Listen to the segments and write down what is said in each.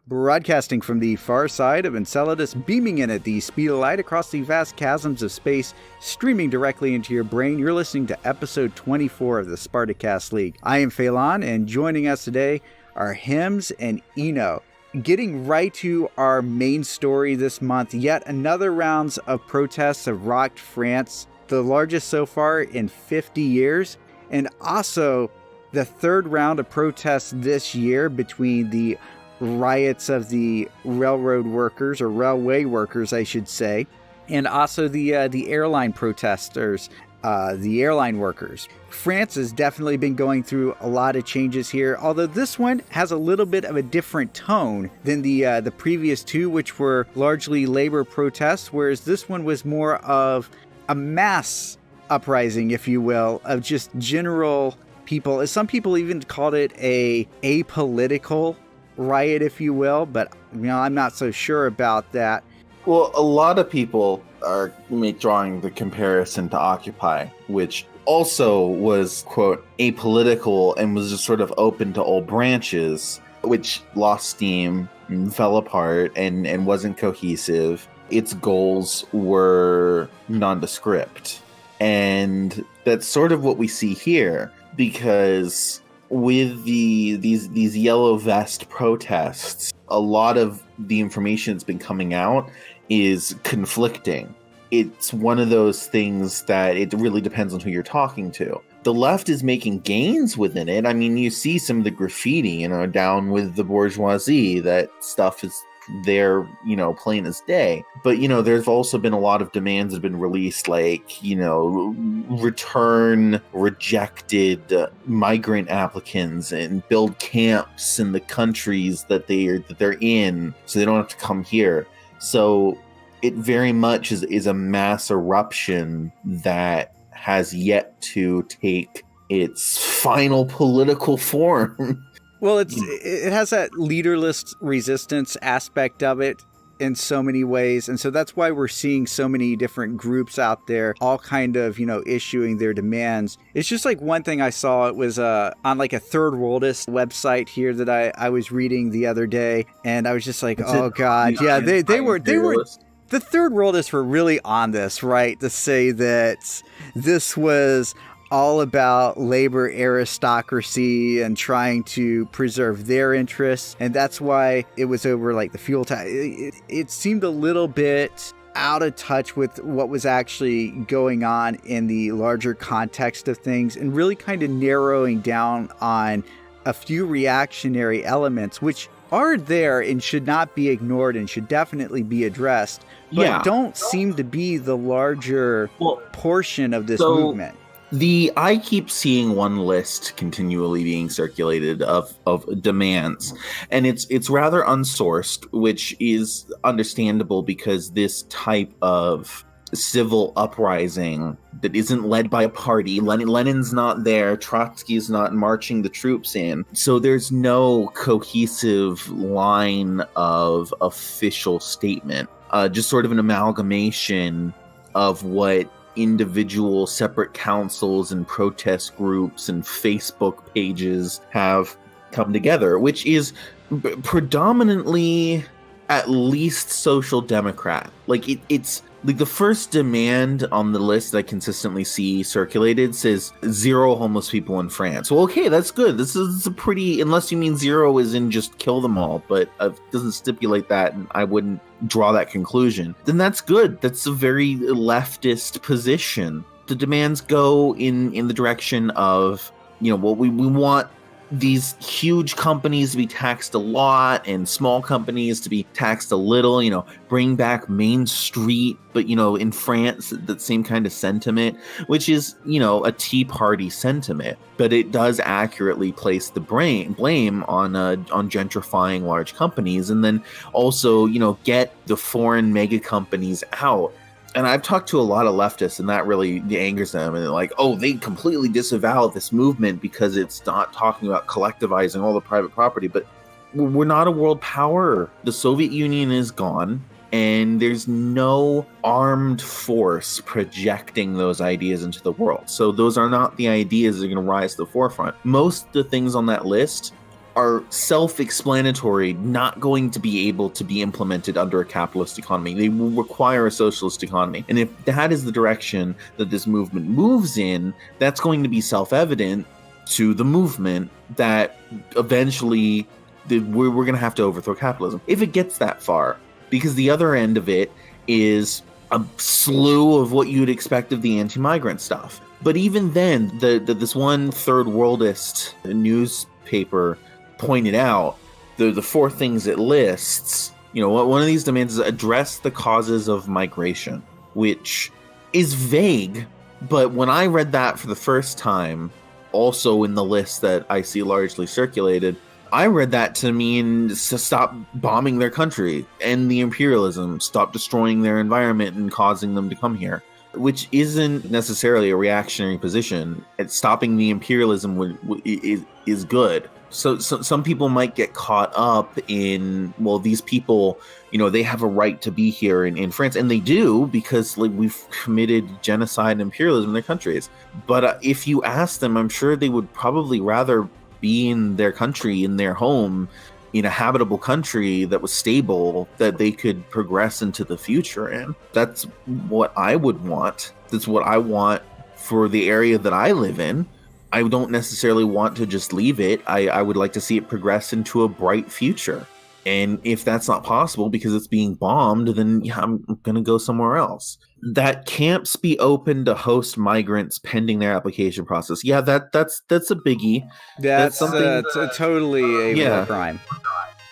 Broadcasting from the far side of Enceladus, beaming in at the speed of light across the vast chasms of space, streaming directly into your brain, you're listening to episode 24 of the Spartacast League. I am Phelan, and joining us today are Hims and Eno. Getting right to our main story this month, yet another rounds of protests have rocked France, the largest so far in 50 years, and also the third round of protests this year between the riots of the railroad workers, or railway workers, I should say, and also the airline protesters, the airline workers. France has definitely been going through a lot of changes here, although this one has a little bit of a different tone than the previous two, which were largely labor protests, whereas this one was more of a mass uprising, if you will, of just general people. Some people even called it a apolitical riot, if you will, but I'm not so sure about that. Well, a lot of people are drawing the comparison to Occupy, which also was, quote, apolitical and was just sort of open to all branches, which lost steam and fell apart and wasn't cohesive. Its goals were nondescript. And that's sort of what we see here, because with these yellow vest protests, a lot of the information that's been coming out is conflicting. It's one of those things that it really depends on who you're talking to. The left is making gains within it. I mean, you see some of the graffiti, down with the bourgeoisie. That stuff is there, plain as day. But, there's also been a lot of demands that have been released, like, return rejected migrant applicants and build camps in the countries that they're in, so they don't have to come here. So it very much is a mass eruption that has yet to take its final political form. Well, it has that leaderless resistance aspect of it in so many ways. And so that's why we're seeing so many different groups out there, all kind of, issuing their demands. It's just like one thing I saw, it was on like a third worldist website here that I was reading the other day. And I was just like, oh God, yeah, they were, the third worldists were really on this, right? To say that this was all about labor aristocracy and trying to preserve their interests. And that's why it was over like the fuel tax. It seemed a little bit out of touch with what was actually going on in the larger context of things, and really kind of narrowing down on a few reactionary elements, which are there and should not be ignored and should definitely be addressed, but don't seem to be the larger portion of this movement. I keep seeing one list continually being circulated of demands, and it's rather unsourced, which is understandable because this type of civil uprising that isn't led by a party, Lenin's not there, Trotsky's not marching the troops in, so there's no cohesive line of official statement, just sort of an amalgamation of what individual separate councils and protest groups and Facebook pages have come together, which is predominantly at least social democrat. Like it's like the first demand on the list that I consistently see circulated says 0 homeless people in France. Well, okay, that's good. This is a pretty, unless you mean 0 is in just kill them all, but it doesn't stipulate that, and I wouldn't draw that conclusion. Then that's good. That's a very leftist position. The demands go in the direction of, what we want these huge companies to be taxed a lot and small companies to be taxed a little, bring back Main Street. But, in France, that same kind of sentiment, which is, a Tea Party sentiment. But it does accurately place the blame on gentrifying large companies, and then also, get the foreign mega companies out. And I've talked to a lot of leftists, and that really angers them. And they're like, oh, they completely disavow this movement because it's not talking about collectivizing all the private property. But we're not a world power. The Soviet Union is gone, and there's no armed force projecting those ideas into the world. So those are not the ideas that are going to rise to the forefront. Most of the things on that list are self-explanatory, not going to be able to be implemented under a capitalist economy. They will require a socialist economy. And if that is the direction that this movement moves in, that's going to be self-evident to the movement that eventually we're going to have to overthrow capitalism. If it gets that far, because the other end of it is a slew of what you'd expect of the anti-migrant stuff. But even then, this one third worldist newspaper pointed out the four things it lists. One of these demands is address the causes of migration, which is vague. But when I read that for the first time, also in the list that I see largely circulated, I read that to mean to stop bombing their country, end the imperialism, stop destroying their environment and causing them to come here, which isn't necessarily a reactionary position. Stopping the imperialism is good. So some people might get caught up in, well, these people, they have a right to be here in France, and they do, because we've committed genocide and imperialism in their countries. But if you ask them, I'm sure they would probably rather be in their country, in their home, in a habitable country that was stable, that they could progress into the future in. That's what I would want. That's what I want for the area that I live in. I don't necessarily want to just leave it. I would like to see it progress into a bright future. And if that's not possible because it's being bombed, then I'm going to go somewhere else. That camps be open to host migrants pending their application process. Yeah, that's a biggie. That's something totally a war crime.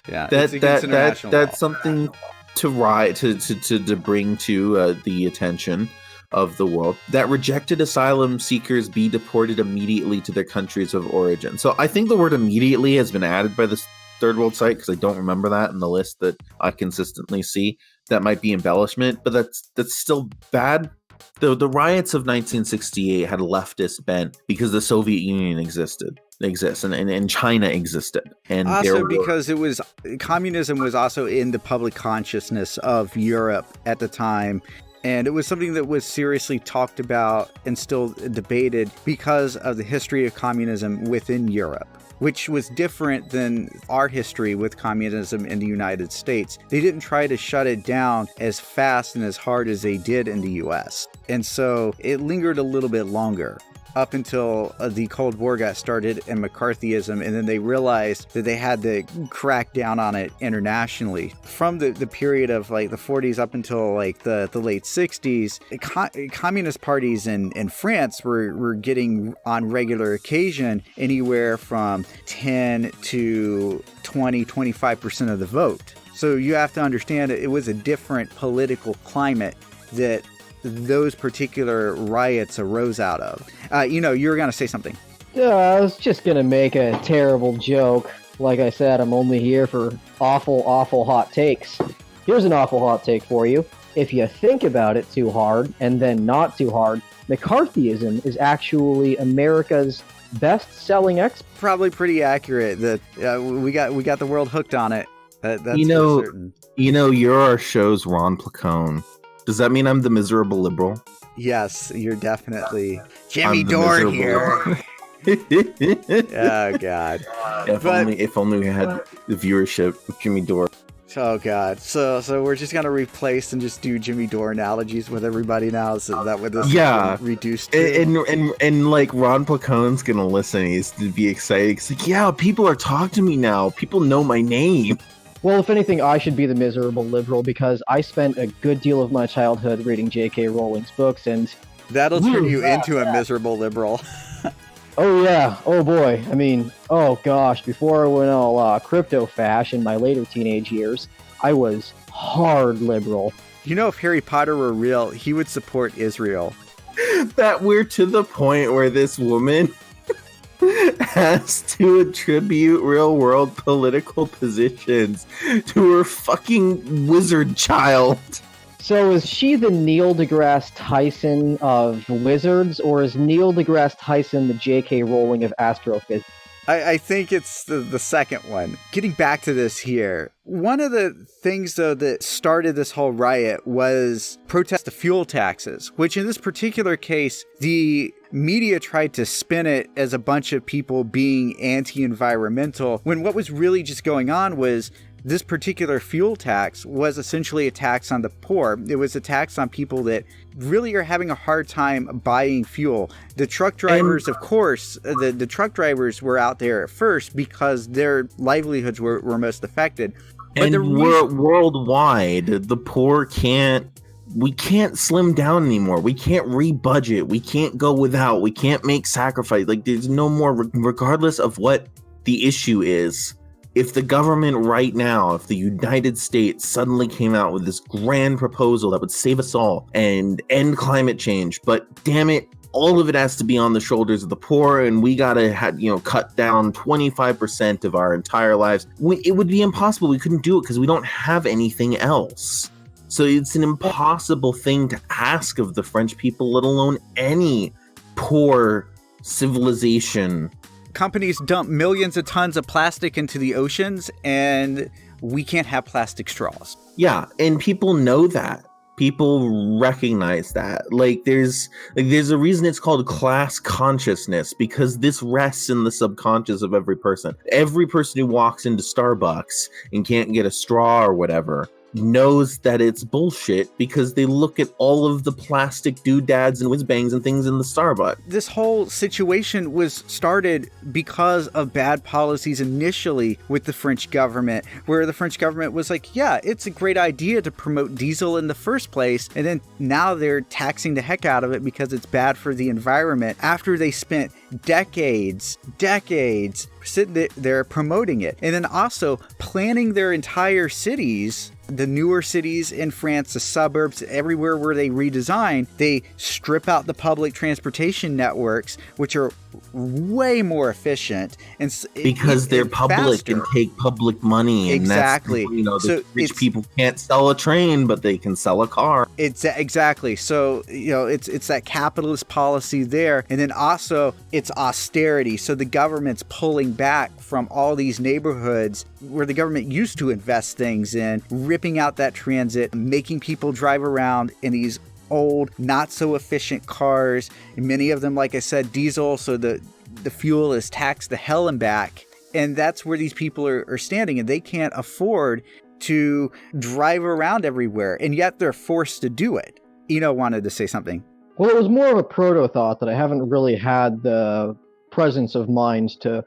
Yeah, that's something to bring to the attention of the world. That rejected asylum seekers be deported immediately to their countries of origin. So I think the word immediately has been added by this third world site, because I don't remember that in the list that I consistently see. That might be embellishment, but that's still bad. The riots of 1968 had a leftist bent because the Soviet Union exists and China existed, and also because communism was also in the public consciousness of Europe at the time. And it was something that was seriously talked about and still debated because of the history of communism within Europe, which was different than our history with communism in the United States. They didn't try to shut it down as fast and as hard as they did in the US. And so it lingered a little bit longer, up until the Cold War got started and McCarthyism, and then they realized that they had to crack down on it internationally. From the period of the 40s up until the late 60s, communist parties in France were getting on regular occasion anywhere from 10 to 20, 25% of the vote. So you have to understand it was a different political climate that those particular riots arose out of. You were going to say something. I was just going to make a terrible joke. Like I said, I'm only here for awful, awful hot takes. Here's an awful hot take for you. If you think about it too hard, and then not too hard, McCarthyism is actually America's best-selling export. Probably pretty accurate. That we got the world hooked on it. That's for certain. You're our show's Ron Placone. Does that mean I'm the miserable liberal? Yes, you're definitely Jimmy Dore here. Oh God! If only we had the viewership of Jimmy Dore. Oh God! So we're just gonna replace and just do Jimmy Dore analogies with everybody now. So that way this is reduced. And Ron Placone's gonna listen. He's to be excited. He's like, yeah, people are talking to me now. People know my name. Well, if anything, I should be the miserable liberal because I spent a good deal of my childhood reading J.K. Rowling's books, and that'll turn you into a miserable liberal. Oh yeah, oh boy. I mean, oh gosh, before I went all crypto fash in my later teenage years, I was hard liberal. If Harry Potter were real, he would support Israel. That we're to the point where this woman has to attribute real world political positions to her fucking wizard child. So is she the Neil deGrasse Tyson of wizards, or is Neil deGrasse Tyson the J.K. Rowling of astrophysics? I think it's the second one. Getting back to this here, one of the things, though, that started this whole riot was protest the fuel taxes, which in this particular case, the media tried to spin it as a bunch of people being anti-environmental, when what was really just going on was this particular fuel tax was essentially a tax on the poor. It was a tax on people that really are having a hard time buying fuel. The truck drivers, of course, the truck drivers were out there at first because their livelihoods were most affected. But and worldwide, the poor we can't slim down anymore. We can't rebudget. We can't go without. We can't make sacrifice. Like, there's no more, regardless of what the issue is. If the government right now, if the United States suddenly came out with this grand proposal that would save us all and end climate change, but damn it, all of it has to be on the shoulders of the poor, and we gotta cut down 25% of our entire lives, it would be impossible. We couldn't do it because we don't have anything else. So it's an impossible thing to ask of the French people, let alone any poor civilization. Companies dump millions of tons of plastic into the oceans, and we can't have plastic straws. Yeah, and people know that. People recognize that. Like, there's a reason it's called class consciousness, because this rests in the subconscious of every person. Every person who walks into Starbucks and can't get a straw or whatever knows that it's bullshit because they look at all of the plastic doodads and whiz bangs and things in the Starbucks. This whole situation was started because of bad policies initially with the French government, where the French government was like, yeah, it's a great idea to promote diesel in the first place, and then now they're taxing the heck out of it because it's bad for the environment, after they spent decades sitting there promoting it, and then also planning their entire cities, the newer cities in France, the suburbs, everywhere where they redesign, they strip out the public transportation networks, which are way more efficient, and because they're public faster. And take public money, and exactly. That's, the rich people can't sell a train, but they can sell a car. It's exactly. So it's that capitalist policy there, and then also it's austerity. So the government's pulling back from all these neighborhoods where the government used to invest things in, ripping out that transit, making people drive around in these old, not so efficient cars. And many of them, like I said, diesel, so the fuel is taxed the hell and back. And that's where these people are standing, and they can't afford to drive around everywhere, and yet they're forced to do it. Eno wanted to say something. Well, it was more of a proto-thought that I haven't really had the presence of mind to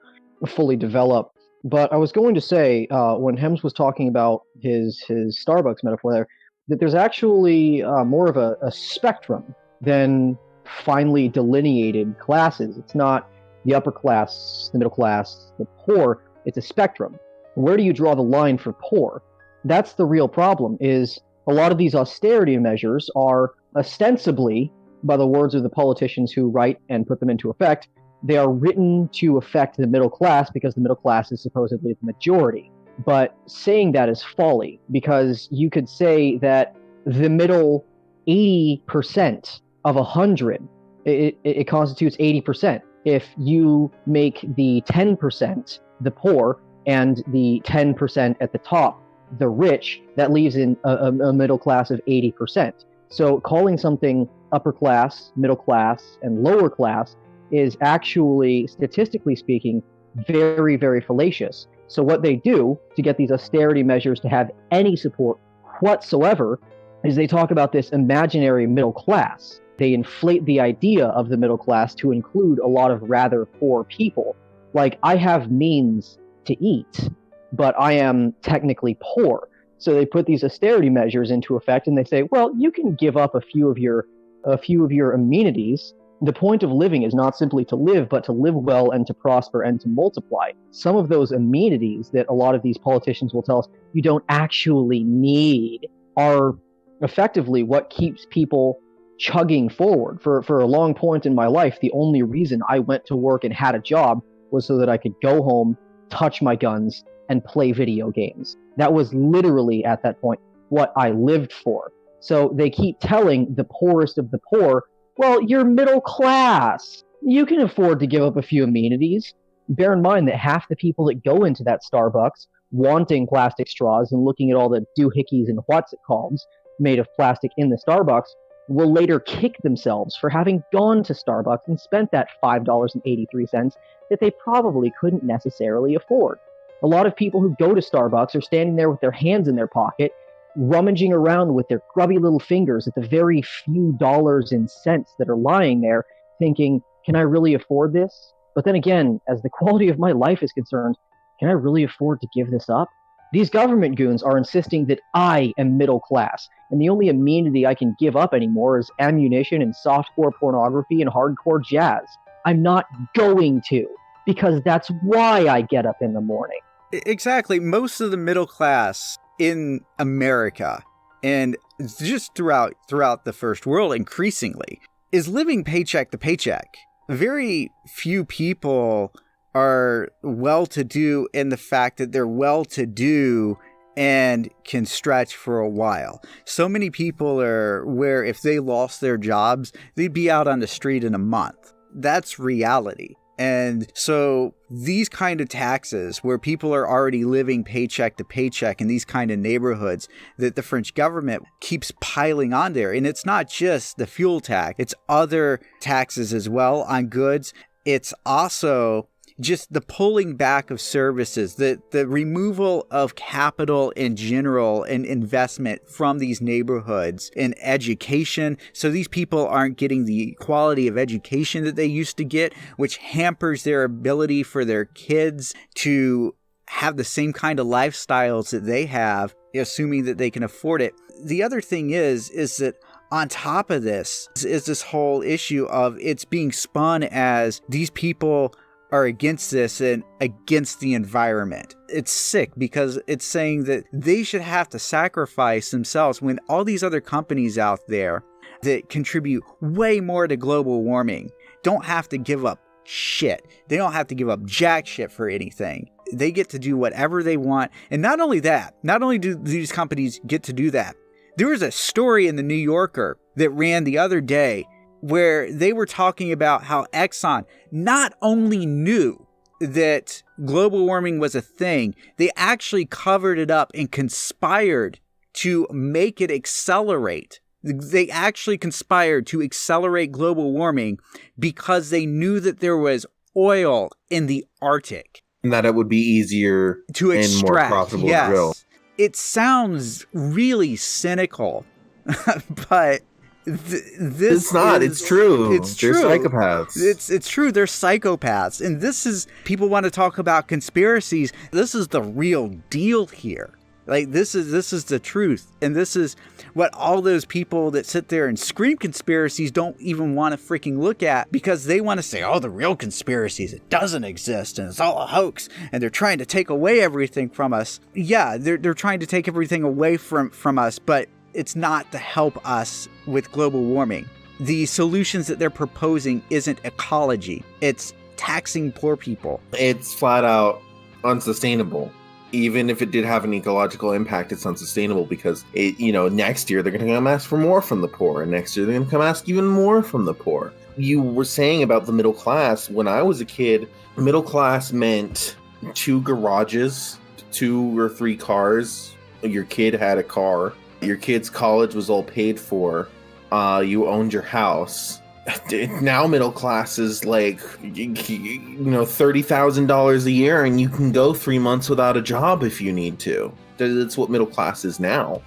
fully develop. But I was going to say, when Hems was talking about his Starbucks metaphor there, that there's actually more of a spectrum than finely delineated classes. It's not the upper class, the middle class, the poor. It's a spectrum. Where do you draw the line for poor? That's the real problem, is a lot of these austerity measures are ostensibly, by the words of the politicians who write and put them into effect, they are written to affect the middle class because the middle class is supposedly the majority. But saying that is folly, because you could say that the middle 80% of 100, it constitutes 80%. If you make the 10% the poor and the 10% at the top the rich, that leaves in a middle class of 80%. So calling something upper class, middle class, and lower class is actually, statistically speaking, very, very fallacious. So what they do to get these austerity measures to have any support whatsoever is they talk about this imaginary middle class. They inflate the idea of the middle class to include a lot of rather poor people. Like, I have means to eat, but I am technically poor. So they put these austerity measures into effect, and they say, well, you can give up a few of your amenities. The point of living is not simply to live, but to live well and to prosper and to multiply. Some of those amenities that a lot of these politicians will tell us you don't actually need are effectively what keeps people chugging forward. For a long point in my life, the only reason I went to work and had a job was so that I could go home, touch my guns, and play video games. That was literally, at that point, what I lived for. So they keep telling the poorest of the poor, well, you're middle class. You can afford to give up a few amenities. Bear in mind that half the people that go into that Starbucks wanting plastic straws and looking at all the doohickeys and what's it called made of plastic in the Starbucks will later kick themselves for having gone to Starbucks and spent that $5.83 that they probably couldn't necessarily afford. A lot of people who go to Starbucks are standing there with their hands in their pocket, rummaging around with their grubby little fingers at the very few dollars and cents that are lying there, thinking, can I really afford this? But then again, as the quality of my life is concerned, can I really afford to give this up? These government goons are insisting that I am middle class, and the only amenity I can give up anymore is ammunition and softcore pornography and hardcore jazz. I'm not going to, because that's why I get up in the morning. Exactly. Most of the middle class in America, and just throughout the first world increasingly, is living paycheck to paycheck. Very few people are well-to-do in the fact that they're well-to-do and can stretch for a while. So many people are where if they lost their jobs, they'd be out on the street in a month. That's reality. And so these kind of taxes where people are already living paycheck to paycheck in these kind of neighborhoods that the French government keeps piling on there. And it's not just the fuel tax, it's other taxes as well on goods. It's also just the pulling back of services, the removal of capital in general and investment from these neighborhoods in education. So these people aren't getting the quality of education that they used to get, which hampers their ability for their kids to have the same kind of lifestyles that they have, assuming that they can afford it. The other thing is that on top of this is this whole issue of it's being spun as these people are against this and against the environment. It's sick because it's saying that they should have to sacrifice themselves when all these other companies out there that contribute way more to global warming don't have to give up shit. They don't have to give up jack shit for anything. They get to do whatever they want. And not only that, not only do these companies get to do that, there was a story in the New Yorker that ran the other day where they were talking about how Exxon not only knew that global warming was a thing, they actually covered it up and conspired to make it accelerate. They actually conspired to accelerate global warming because they knew that there was oil in the Arctic. And that it would be easier to extract, and more profitable to drill. It sounds really cynical, but it's not. It's true. It's true. They're psychopaths. It's true. They're psychopaths. And this is, people want to talk about conspiracies. This is the real deal here. Like, this is the truth. And this is what all those people that sit there and scream conspiracies don't even want to freaking look at, because they want to say, oh, the real conspiracies, it doesn't exist and it's all a hoax and they're trying to take away everything from us. Yeah, they're trying to take everything away from us, but it's not to help us with global warming. The solutions that they're proposing isn't ecology. It's taxing poor people. It's flat out unsustainable. Even if it did have an ecological impact, it's unsustainable because next year they're going to come ask for more from the poor, and next year they're going to come ask even more from the poor. You were saying about the middle class. When I was a kid, middle class meant 2 garages, 2 or 3 cars. Your kid had a car. Your kid's college was all paid for. You owned your house. Now middle class is like, $30,000 a year, and you can go 3 months without a job if you need to. That's what middle class is now.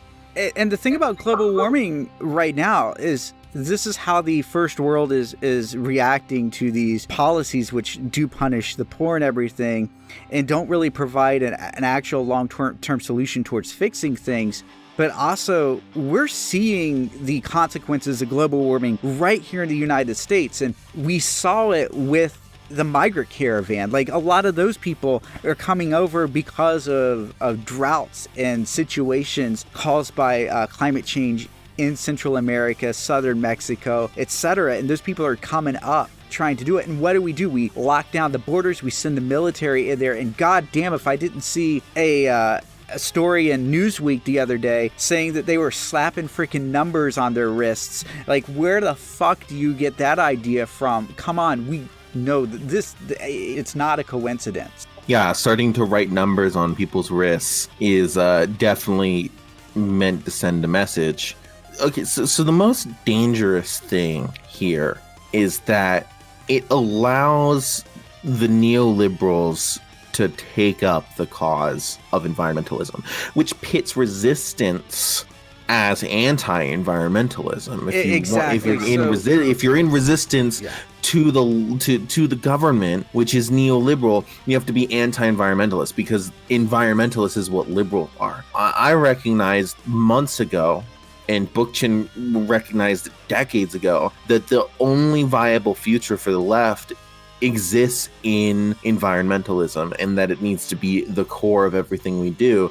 And the thing about global warming right now is this is how the first world is reacting to these policies, which do punish the poor and everything, and don't really provide an actual long-term solution towards fixing things. But also, we're seeing the consequences of global warming right here in the United States. And we saw it with the migrant caravan. Like, a lot of those people are coming over because of droughts and situations caused by climate change in Central America, Southern Mexico, etc. And those people are coming up trying to do it. And what do? We lock down the borders. We send the military in there. And goddamn, if I didn't see a story in Newsweek the other day saying that they were slapping freaking numbers on their wrists. Like, where the fuck do you get that idea from? Come on, we no, it's not a coincidence. Yeah, starting to write numbers on people's wrists is definitely meant to send a message. Okay, so the most dangerous thing here is that it allows the neoliberals to take up the cause of environmentalism, which pits resistance as anti-environmentalism. If you're in resistance to the government, which is neoliberal, you have to be anti-environmentalist, because environmentalists is what liberals are. I recognized months ago, and Bookchin recognized decades ago, that the only viable future for the left exists in environmentalism, and that it needs to be the core of everything we do.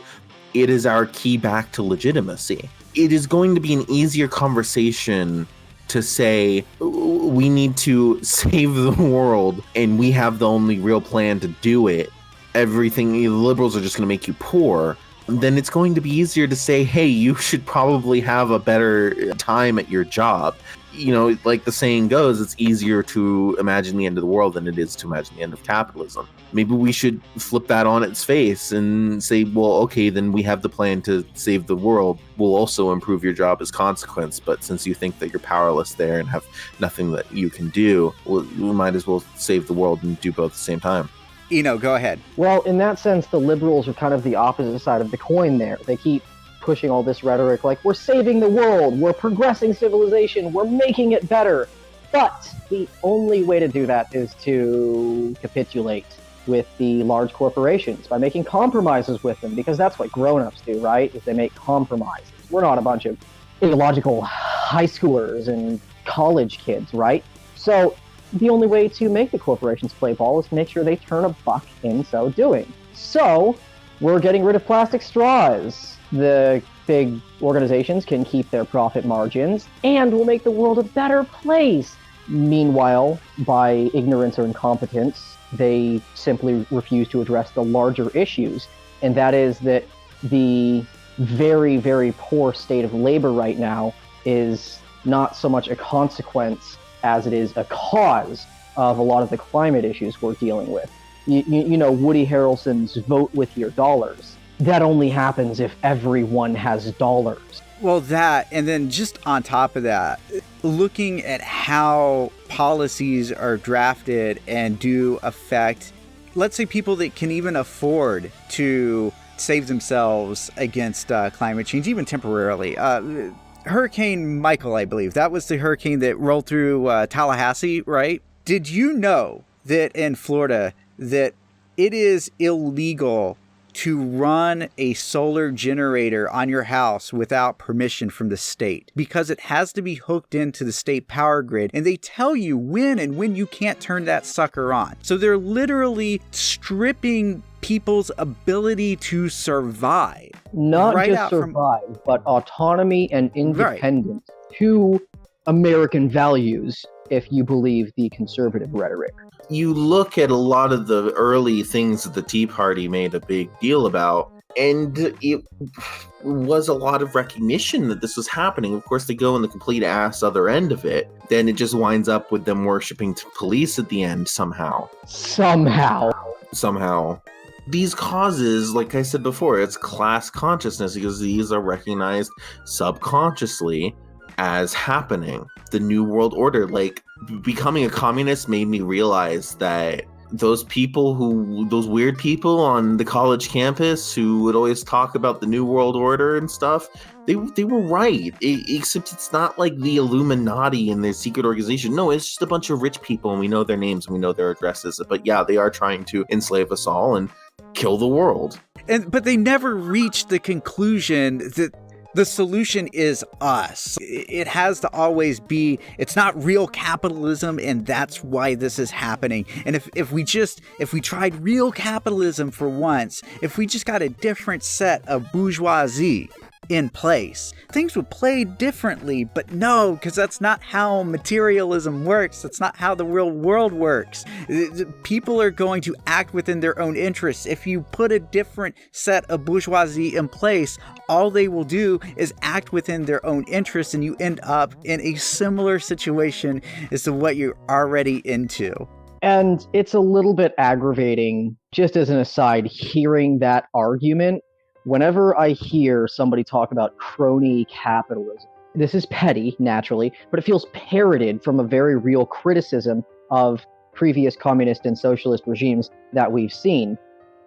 It is our key back to legitimacy. It is going to be an easier conversation to say we need to save the world and we have the only real plan to do it. Everything, the liberals are just going to make you poor. Then it's going to be easier to say, hey, you should probably have a better time at your job. You know, like the saying goes, it's easier to imagine the end of the world than it is to imagine the end of capitalism. Maybe we should flip that on its face and say, well, okay, then we have the plan to save the world. We'll also improve your job as consequence. But since you think that you're powerless there and have nothing that you can do, well, we might as well save the world and do both at the same time. Eno, go ahead. Well, in that sense, the liberals are kind of the opposite side of the coin there. They keep pushing all this rhetoric like, we're saving the world, we're progressing civilization, we're making it better. But the only way to do that is to capitulate with the large corporations by making compromises with them, because that's what grown-ups do, right? Is they make compromises. We're not a bunch of ideological high schoolers and college kids, right? So the only way to make the corporations play ball is to make sure they turn a buck in so doing. So we're getting rid of plastic straws. The big organizations can keep their profit margins, and will make the world a better place. Meanwhile, by ignorance or incompetence, they simply refuse to address the larger issues, and that is that the very, very poor state of labor right now is not so much a consequence as it is a cause of a lot of the climate issues we're dealing with. You know, Woody Harrelson's vote with your dollars. That only happens if everyone has dollars. Well, that, and then just on top of that, looking at how policies are drafted and do affect, let's say, people that can even afford to save themselves against climate change, even temporarily. Hurricane Michael, I believe, that was the hurricane that rolled through Tallahassee, right? Did you know that in Florida that it is illegal to run a solar generator on your house without permission from the state, because it has to be hooked into the state power grid, and they tell you when you can't turn that sucker on. So they're literally stripping people's ability to survive. Not right just survive, but autonomy and independence. Right. Two American values, if you believe the conservative rhetoric. You look at a lot of the early things that the Tea Party made a big deal about, and it was a lot of recognition that this was happening. Of course, they go in the complete ass other end of it. Then it just winds up with them worshiping police at the end somehow. Somehow. These causes, like I said before, it's class consciousness, because these are recognized subconsciously as happening. The New World Order, like becoming a communist, made me realize that those weird people on the college campus who would always talk about the New World Order and stuff, they were right. Except it's not like the Illuminati and their secret organization. No, it's just a bunch of rich people, and we know their names and we know their addresses. But yeah, they are trying to enslave us all and kill the world. But they never reached the conclusion that the solution is us. It has to always be, it's not real capitalism, and that's why this is happening. And if we tried real capitalism for once, if we just got a different set of bourgeoisie in place, things would play differently. But no, because that's not how materialism works. That's not how the real world works. People are going to act within their own interests. If you put a different set of bourgeoisie in place, all they will do is act within their own interests, and you end up in a similar situation as to what you're already into. And it's a little bit aggravating, just as an aside, hearing that argument. Whenever I hear somebody talk about crony capitalism, this is petty, naturally, but it feels parroted from a very real criticism of previous communist and socialist regimes that we've seen.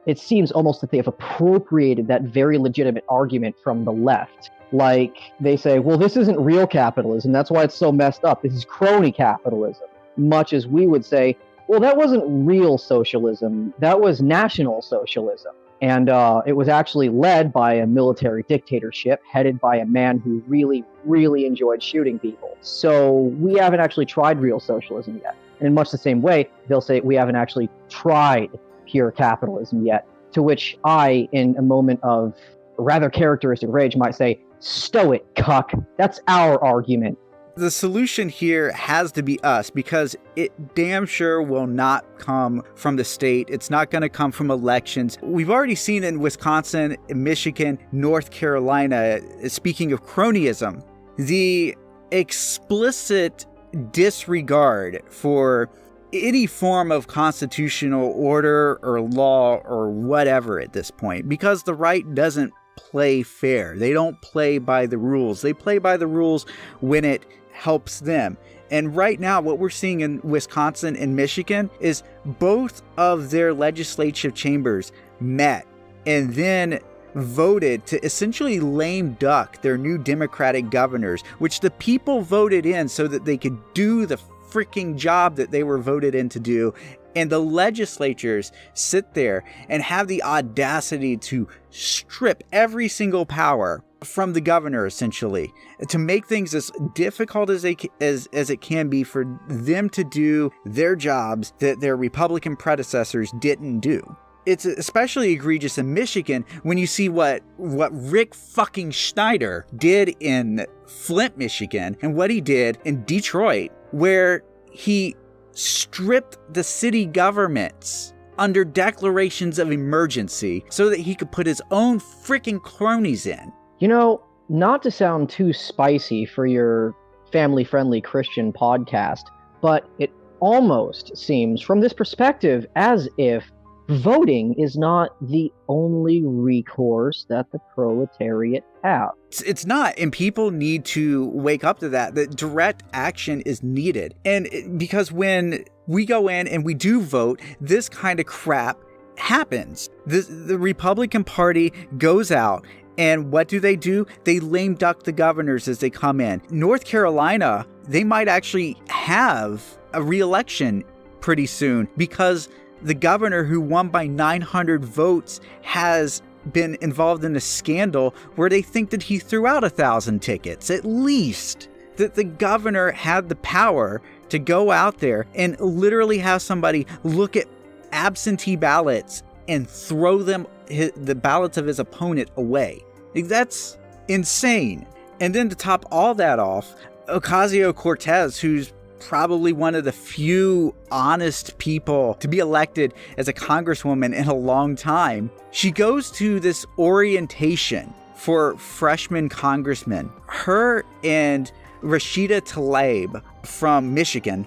It seems almost that they have appropriated that very legitimate argument from the left. Like, they say, well, this isn't real capitalism, that's why it's so messed up. This is crony capitalism. Much as we would say, well, that wasn't real socialism, that was national socialism. And it was actually led by a military dictatorship headed by a man who really, really enjoyed shooting people. So we haven't actually tried real socialism yet. And in much the same way, they'll say we haven't actually tried pure capitalism yet. To which I, in a moment of rather characteristic rage, might say, stow it, cuck. That's our argument. The solution here has to be us, because it damn sure will not come from the state. It's not going to come from elections. We've already seen in Wisconsin, Michigan, North Carolina, speaking of cronyism, the explicit disregard for any form of constitutional order or law or whatever at this point, because the right doesn't play fair. They don't play by the rules. They play by the rules when it helps them. And right now, what we're seeing in Wisconsin and Michigan is both of their legislative chambers met and then voted to essentially lame duck their new Democratic governors, which the people voted in so that they could do the freaking job that they were voted in to do. And the legislatures sit there and have the audacity to strip every single power from the governor, essentially, to make things as difficult as it can be for them to do their jobs that their Republican predecessors didn't do. It's especially egregious in Michigan when you see what Rick fucking Schneider did in Flint, Michigan, and what he did in Detroit, where he stripped the city governments under declarations of emergency so that he could put his own freaking cronies in. You know, not to sound too spicy for your family-friendly Christian podcast, but it almost seems from this perspective as if voting is not the only recourse that the proletariat have. It's not, and people need to wake up to that direct action is needed. And because when we go in and we do vote, this kind of crap happens. The Republican Party goes out, and what do? They lame duck the governors as they come in. North Carolina, they might actually have a re-election pretty soon because the governor who won by 900 votes has been involved in a scandal where they think that he threw out 1,000 tickets, at least. That the governor had the power to go out there and literally have somebody look at absentee ballots and throw the ballots of his opponent away. That's insane. And then to top all that off, Ocasio-Cortez, who's probably one of the few honest people to be elected as a congresswoman in a long time, she goes to this orientation for freshman congressmen. Her and Rashida Tlaib from Michigan,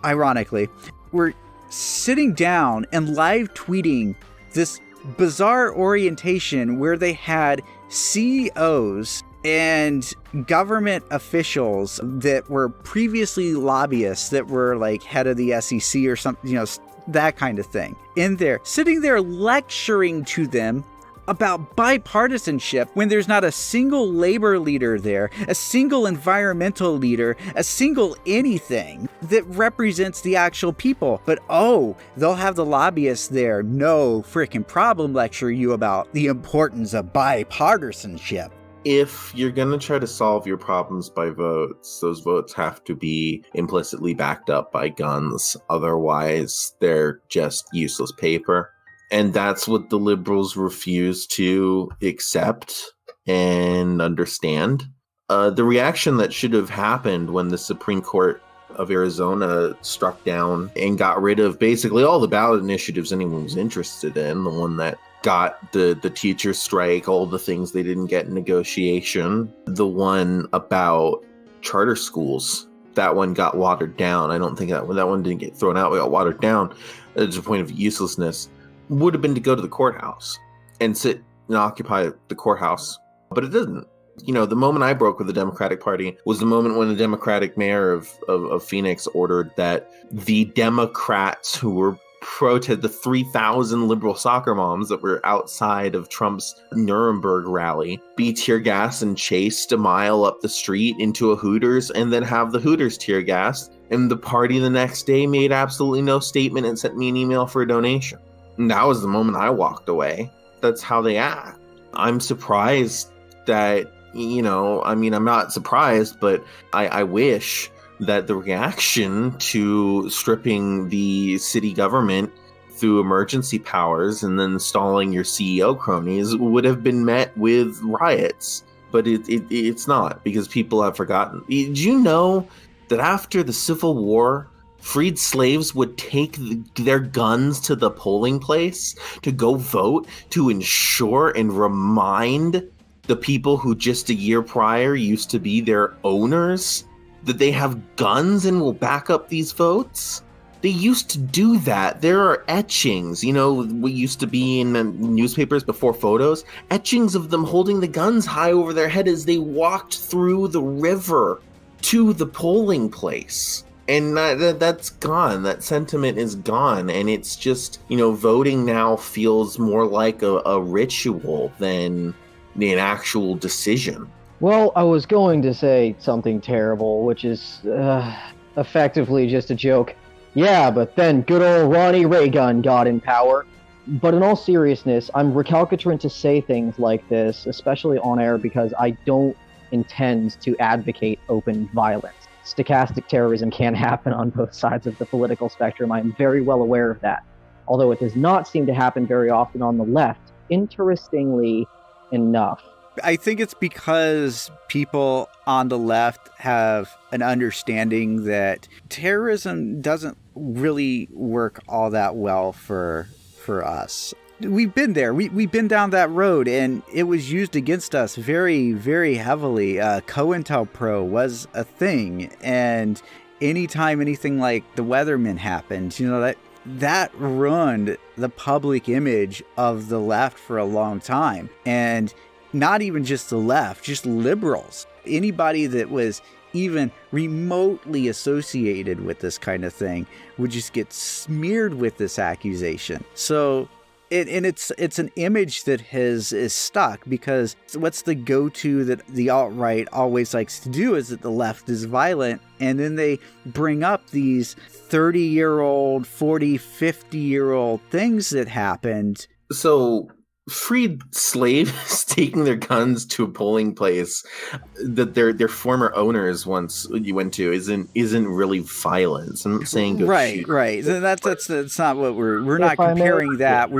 ironically, were sitting down and live tweeting this bizarre orientation where they had CEOs and government officials that were previously lobbyists that were like head of the SEC or something, that kind of thing, in there, sitting there lecturing to them about bipartisanship when there's not a single labor leader there, a single environmental leader, a single anything that represents the actual people. But they'll have the lobbyists there. No freaking problem lecture you about the importance of bipartisanship. If you're going to try to solve your problems by votes, those votes have to be implicitly backed up by guns. Otherwise, they're just useless paper. And that's what the liberals refuse to accept and understand. The reaction that should have happened when the Supreme Court of Arizona struck down and got rid of basically all the ballot initiatives anyone was interested in, the one that got the teacher strike, all the things they didn't get in negotiation, the one about charter schools that one got watered down. I don't think that one didn't get thrown out. It got watered down to the point of uselessness. Would have been to go to the courthouse and sit and occupy the courthouse, but it didn't. You know, the moment I broke with the Democratic Party was the moment when the Democratic mayor of Phoenix ordered that the Democrats who were the 3,000 liberal soccer moms that were outside of Trump's Nuremberg rally be tear gassed and chased a mile up the street into a Hooters, and then have the Hooters tear gassed. And the party the next day made absolutely no statement and sent me an email for a donation. And that was the moment I walked away. That's how they act. I'm surprised that, you know, I mean, I'm not surprised, but I wish that the reaction to stripping the city government through emergency powers and then installing your CEO cronies would have been met with riots. But it's not, because people have forgotten. Did you know that after the Civil War, freed slaves would take their guns to the polling place to go vote, to ensure and remind the people who just a year prior used to be their owners that they have guns and will back up these votes? They used to do that. There are etchings, you know, what used to be in the newspapers before photos, etchings of them holding the guns high over their head as they walked through the river to the polling place. And that's gone. That sentiment is gone. And it's just, you know, voting now feels more like a ritual than an actual decision. Well, I was going to say something terrible, which is effectively just a joke. Yeah, but then good old Ronnie Reagan got in power. But in all seriousness, I'm recalcitrant to say things like this, especially on air, because I don't intend to advocate open violence. Stochastic terrorism can happen on both sides of the political spectrum. I'm very well aware of that. Although it does not seem to happen very often on the left, interestingly enough. I think it's because people on the left have an understanding that terrorism doesn't really work all that well for us. We've been there. We've been down that road, and it was used against us very, very heavily. COINTELPRO was a thing, and anytime anything like the Weathermen happened, you know, that ruined the public image of the left for a long time. And not even just the left, just liberals. Anybody that was even remotely associated with this kind of thing would just get smeared with this accusation. So it's an image that is stuck, because what's the go-to that the alt-right always likes to do is that the left is violent, and then they bring up these 30-year-old, 40, 50-year-old things that happened. So freed slaves taking their guns to a polling place that their former owners once you went to isn't really violence. I'm not saying go shoot. Right. That's not what we're not comparing that.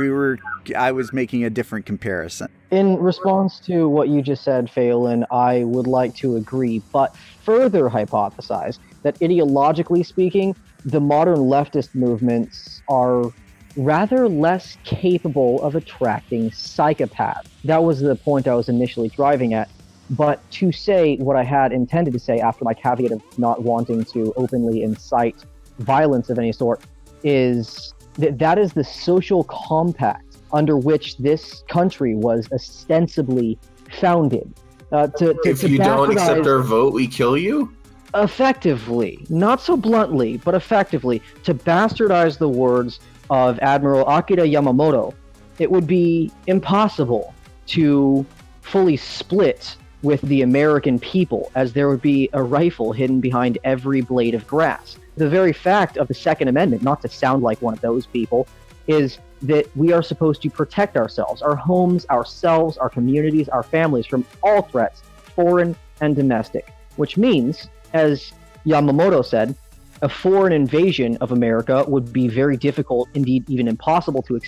I was making a different comparison. In response to what you just said, Phelan, I would like to agree, but further hypothesize that ideologically speaking, the modern leftist movements are rather less capable of attracting psychopaths. That was the point I was initially driving at. But to say what I had intended to say after my caveat of not wanting to openly incite violence of any sort is that is the social compact under which this country was ostensibly founded. If you don't accept our vote, we kill you? Effectively, not so bluntly, but effectively, to bastardize the words of Admiral Akira Yamamoto, it would be impossible to fully split with the American people, as there would be a rifle hidden behind every blade of grass. The very fact of the Second Amendment, not to sound like one of those people, is that we are supposed to protect ourselves, our homes, ourselves, our communities, our families from all threats, foreign and domestic, which means, as Yamamoto said, a foreign invasion of America would be very difficult, indeed even impossible to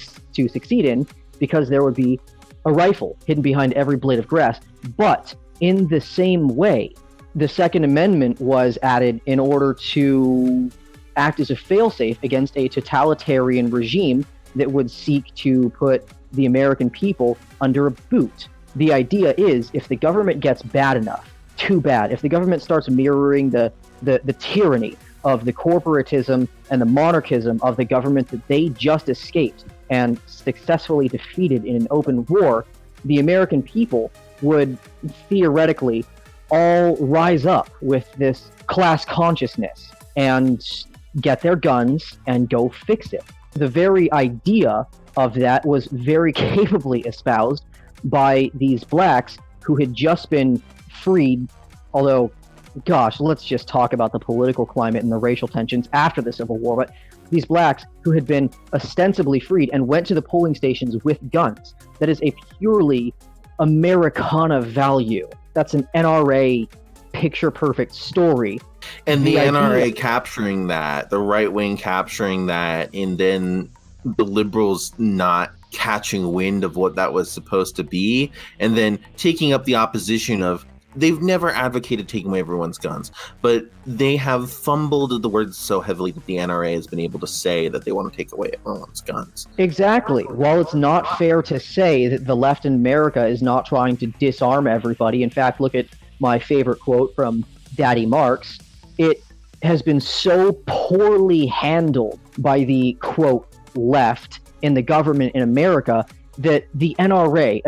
succeed in, because there would be a rifle hidden behind every blade of grass. But in the same way, the Second Amendment was added in order to act as a failsafe against a totalitarian regime that would seek to put the American people under a boot. The idea is, if the government gets bad enough, too bad, if the government starts mirroring the the tyranny of the corporatism and the monarchism of the government that they just escaped and successfully defeated in an open war, the American people would theoretically all rise up with this class consciousness and get their guns and go fix it. The very idea of that was very capably espoused by these blacks who had just been freed, although, gosh, let's just talk about the political climate and the racial tensions after the Civil War, but these blacks who had been ostensibly freed and went to the polling stations with guns. That is a purely Americana value. That's an NRA picture-perfect story. And the NRA capturing that, the right wing capturing that, and then the liberals not catching wind of what that was supposed to be, and then taking up the opposition of, they've never advocated taking away everyone's guns, but they have fumbled the words so heavily that the NRA has been able to say that they want to take away everyone's guns. Exactly. While it's not fair to say that the left in America is not trying to disarm everybody, in fact, look at my favorite quote from Daddy Marx, it has been so poorly handled by the, quote, left in the government in America that the NRA,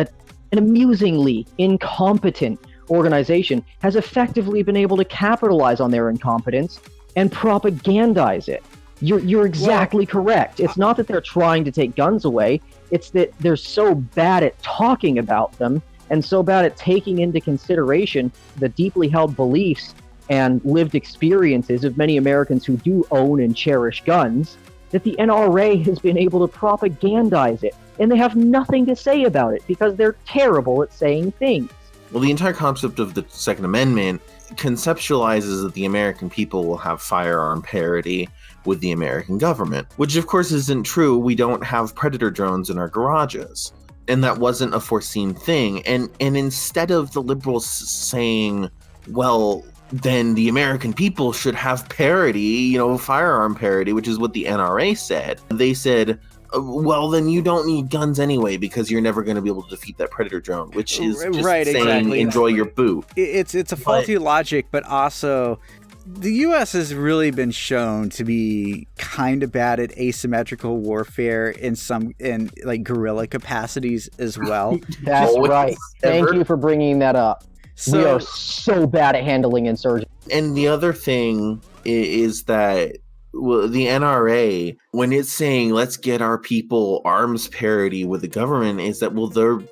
an amusingly incompetent organization, has effectively been able to capitalize on their incompetence and propagandize it. You're exactly correct. It's not that they're trying to take guns away, it's that they're so bad at talking about them and so bad at taking into consideration the deeply held beliefs and lived experiences of many Americans who do own and cherish guns, that the NRA has been able to propagandize it. And they have nothing to say about it because they're terrible at saying things. Well, the entire concept of the Second Amendment conceptualizes that the American people will have firearm parity with the American government, which of course isn't true. We don't have Predator drones in our garages. And that wasn't a foreseen thing. And instead of the liberals saying, well, then the American people should have parity, firearm parity, which is what the NRA said. They said, well, then you don't need guns anyway because you're never going to be able to defeat that Predator drone, which is just right, saying exactly. Enjoy your boot. It's a faulty logic, but also the U.S. has really been shown to be kind of bad at asymmetrical warfare in like guerrilla capacities as well. That's right. Thank you for bringing that up. We are so bad at handling insurgents. And the other thing is that the NRA, when it's saying let's get our people arms parity with the government, is that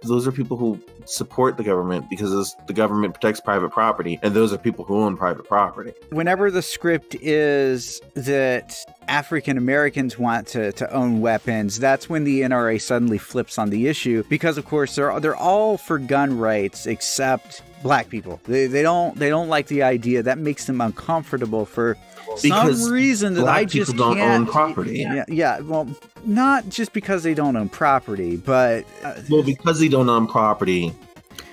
those are people who support the government because the government protects private property, and those are people who own private property. Whenever the script is that African Americans want to own weapons, that's when the NRA suddenly flips on the issue, because of course they're all for gun rights except black people. They don't like the idea. That makes them uncomfortable for some reason that I just people don't can't own property. Yeah. Well, not just because they don't own property, but because they don't own property,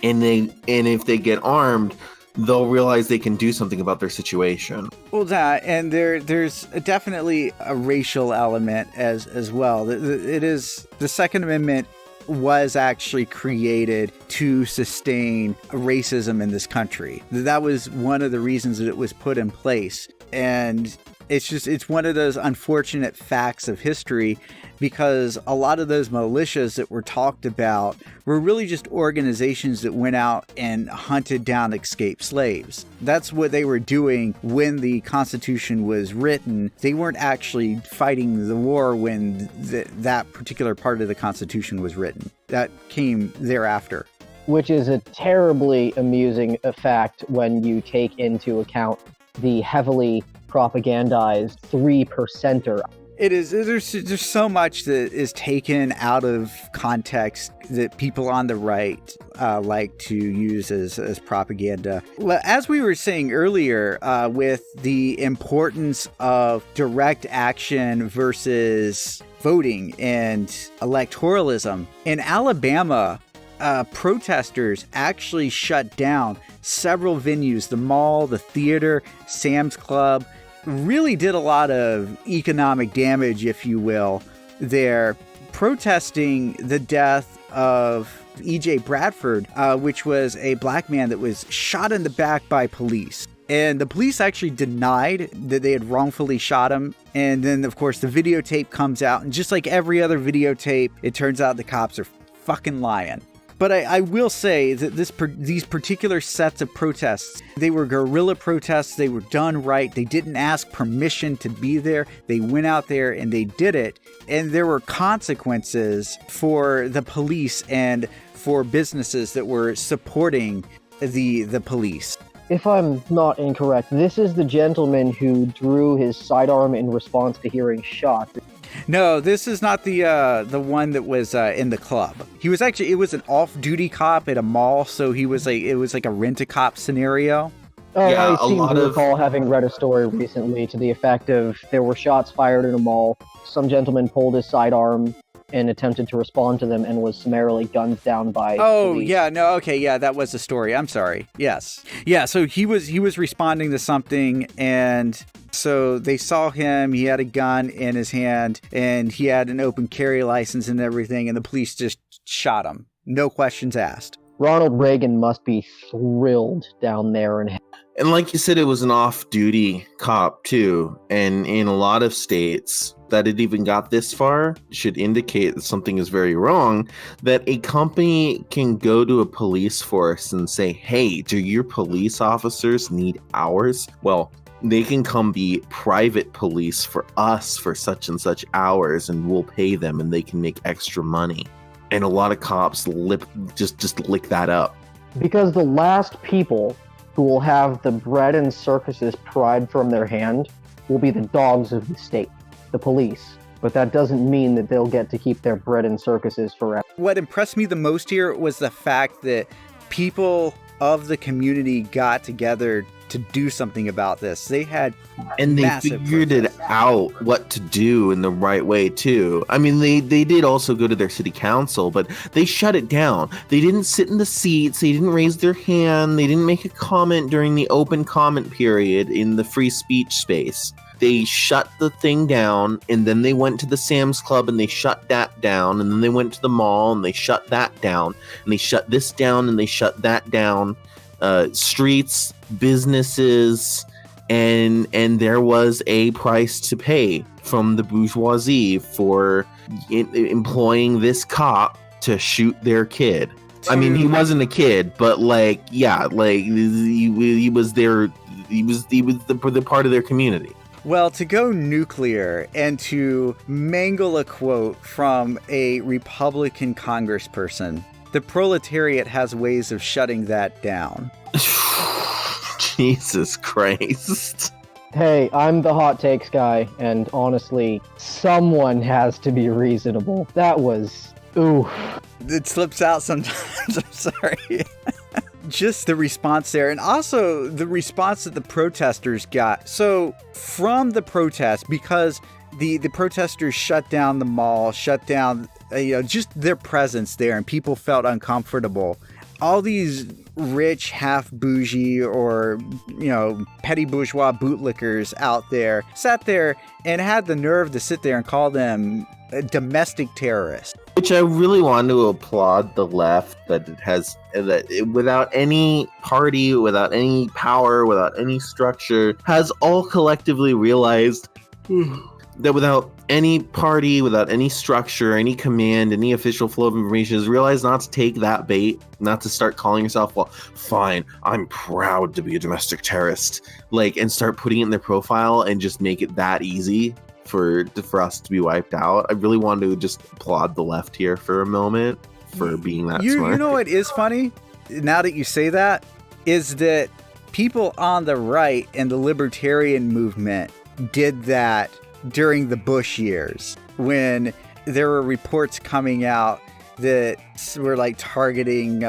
and if they get armed, they'll realize they can do something about their situation. Well, that, and there's definitely a racial element as well. It is, the Second Amendment was actually created to sustain racism in this country. That was one of the reasons that it was put in place. And it's one of those unfortunate facts of history, because a lot of those militias that were talked about were really just organizations that went out and hunted down escaped slaves. That's what they were doing when the Constitution was written. They weren't actually fighting the war when that particular part of the Constitution was written. That came thereafter. Which is a terribly amusing fact when you take into account the heavily propagandized 3%er. It is. There's so much that is taken out of context that people on the right like to use as propaganda. Well, as we were saying earlier, with the importance of direct action versus voting and electoralism, in Alabama, protesters actually shut down several venues, the mall, the theater, Sam's Club. Really did a lot of economic damage, if you will, there, protesting the death of E.J. Bradford, which was a black man that was shot in the back by police. And the police actually denied that they had wrongfully shot him. And then, of course, the videotape comes out. And just like every other videotape, it turns out the cops are fucking lying. But I will say that these particular sets of protests, they were guerrilla protests. They were done right. They didn't ask permission to be there. They went out there and they did it. And there were consequences for the police and for businesses that were supporting the police. If I'm not incorrect, this is the gentleman who drew his sidearm in response to hearing shot. No, this is not the one that was in the club. He was actually, it was an off-duty cop at a mall, so it was like a rent-a-cop scenario. I seem to recall having read a story recently to the effect of there were shots fired in a mall, some gentleman pulled his sidearm and attempted to respond to them and was summarily gunned down by police. That was the story. I'm sorry. Yes. Yeah, so he was responding to something, and so they saw him, he had a gun in his hand, and he had an open carry license and everything, and the police just shot him. No questions asked. Ronald Reagan must be thrilled down there. And like you said, it was an off-duty cop, too. And in a lot of states, that it even got this far should indicate that something is very wrong, that a company can go to a police force and say, hey, do your police officers need hours? Well, they can come be private police for us for such and such hours, and we'll pay them, and they can make extra money. And a lot of cops just lick that up. Because the last people who will have the bread and circuses pried from their hand will be the dogs of the state, the police. But that doesn't mean that they'll get to keep their bread and circuses forever. What impressed me the most here was the fact that people of the community got together to do something about this. They had and they figured it out what to do in the right way too. I mean, they did also go to their city council, but they shut it down. They didn't sit in the seats. They didn't raise their hand. They didn't make a comment during the open comment period in the free speech space. They shut the thing down, and then they went to the Sam's Club and they shut that down, and then they went to the mall and they shut that down, and they shut this down and they shut that down. Streets, businesses, and there was a price to pay from the bourgeoisie for employing this cop to shoot their kid. I mean, he wasn't a kid, but he was there. He was the part of their community. Well, to go nuclear and to mangle a quote from a Republican congressperson, the proletariat has ways of shutting that down. Jesus Christ. Hey, I'm the hot takes guy, and honestly, someone has to be reasonable. That was... ooh. It slips out sometimes, I'm sorry. Just the response there, and also the response that the protesters got. So, from the protest, because the protesters shut down the mall, shut down just their presence there, and people felt uncomfortable. All these rich, half bougie, or petty bourgeois bootlickers out there sat there and had the nerve to sit there and call them domestic terrorists. Which I really want to applaud the left that it has, without any party, without any power, without any structure, has all collectively realized that without any party, without any structure, any command, any official flow of information, has realized not to take that bait, not to start calling yourself, well, fine, I'm proud to be a domestic terrorist, and start putting it in their profile and just make it that easy for us to be wiped out. I really wanted to just applaud the left here for a moment for being that smart. You know what is funny, now that you say that, is that people on the right and the libertarian movement did that during the Bush years, when there were reports coming out that were targeting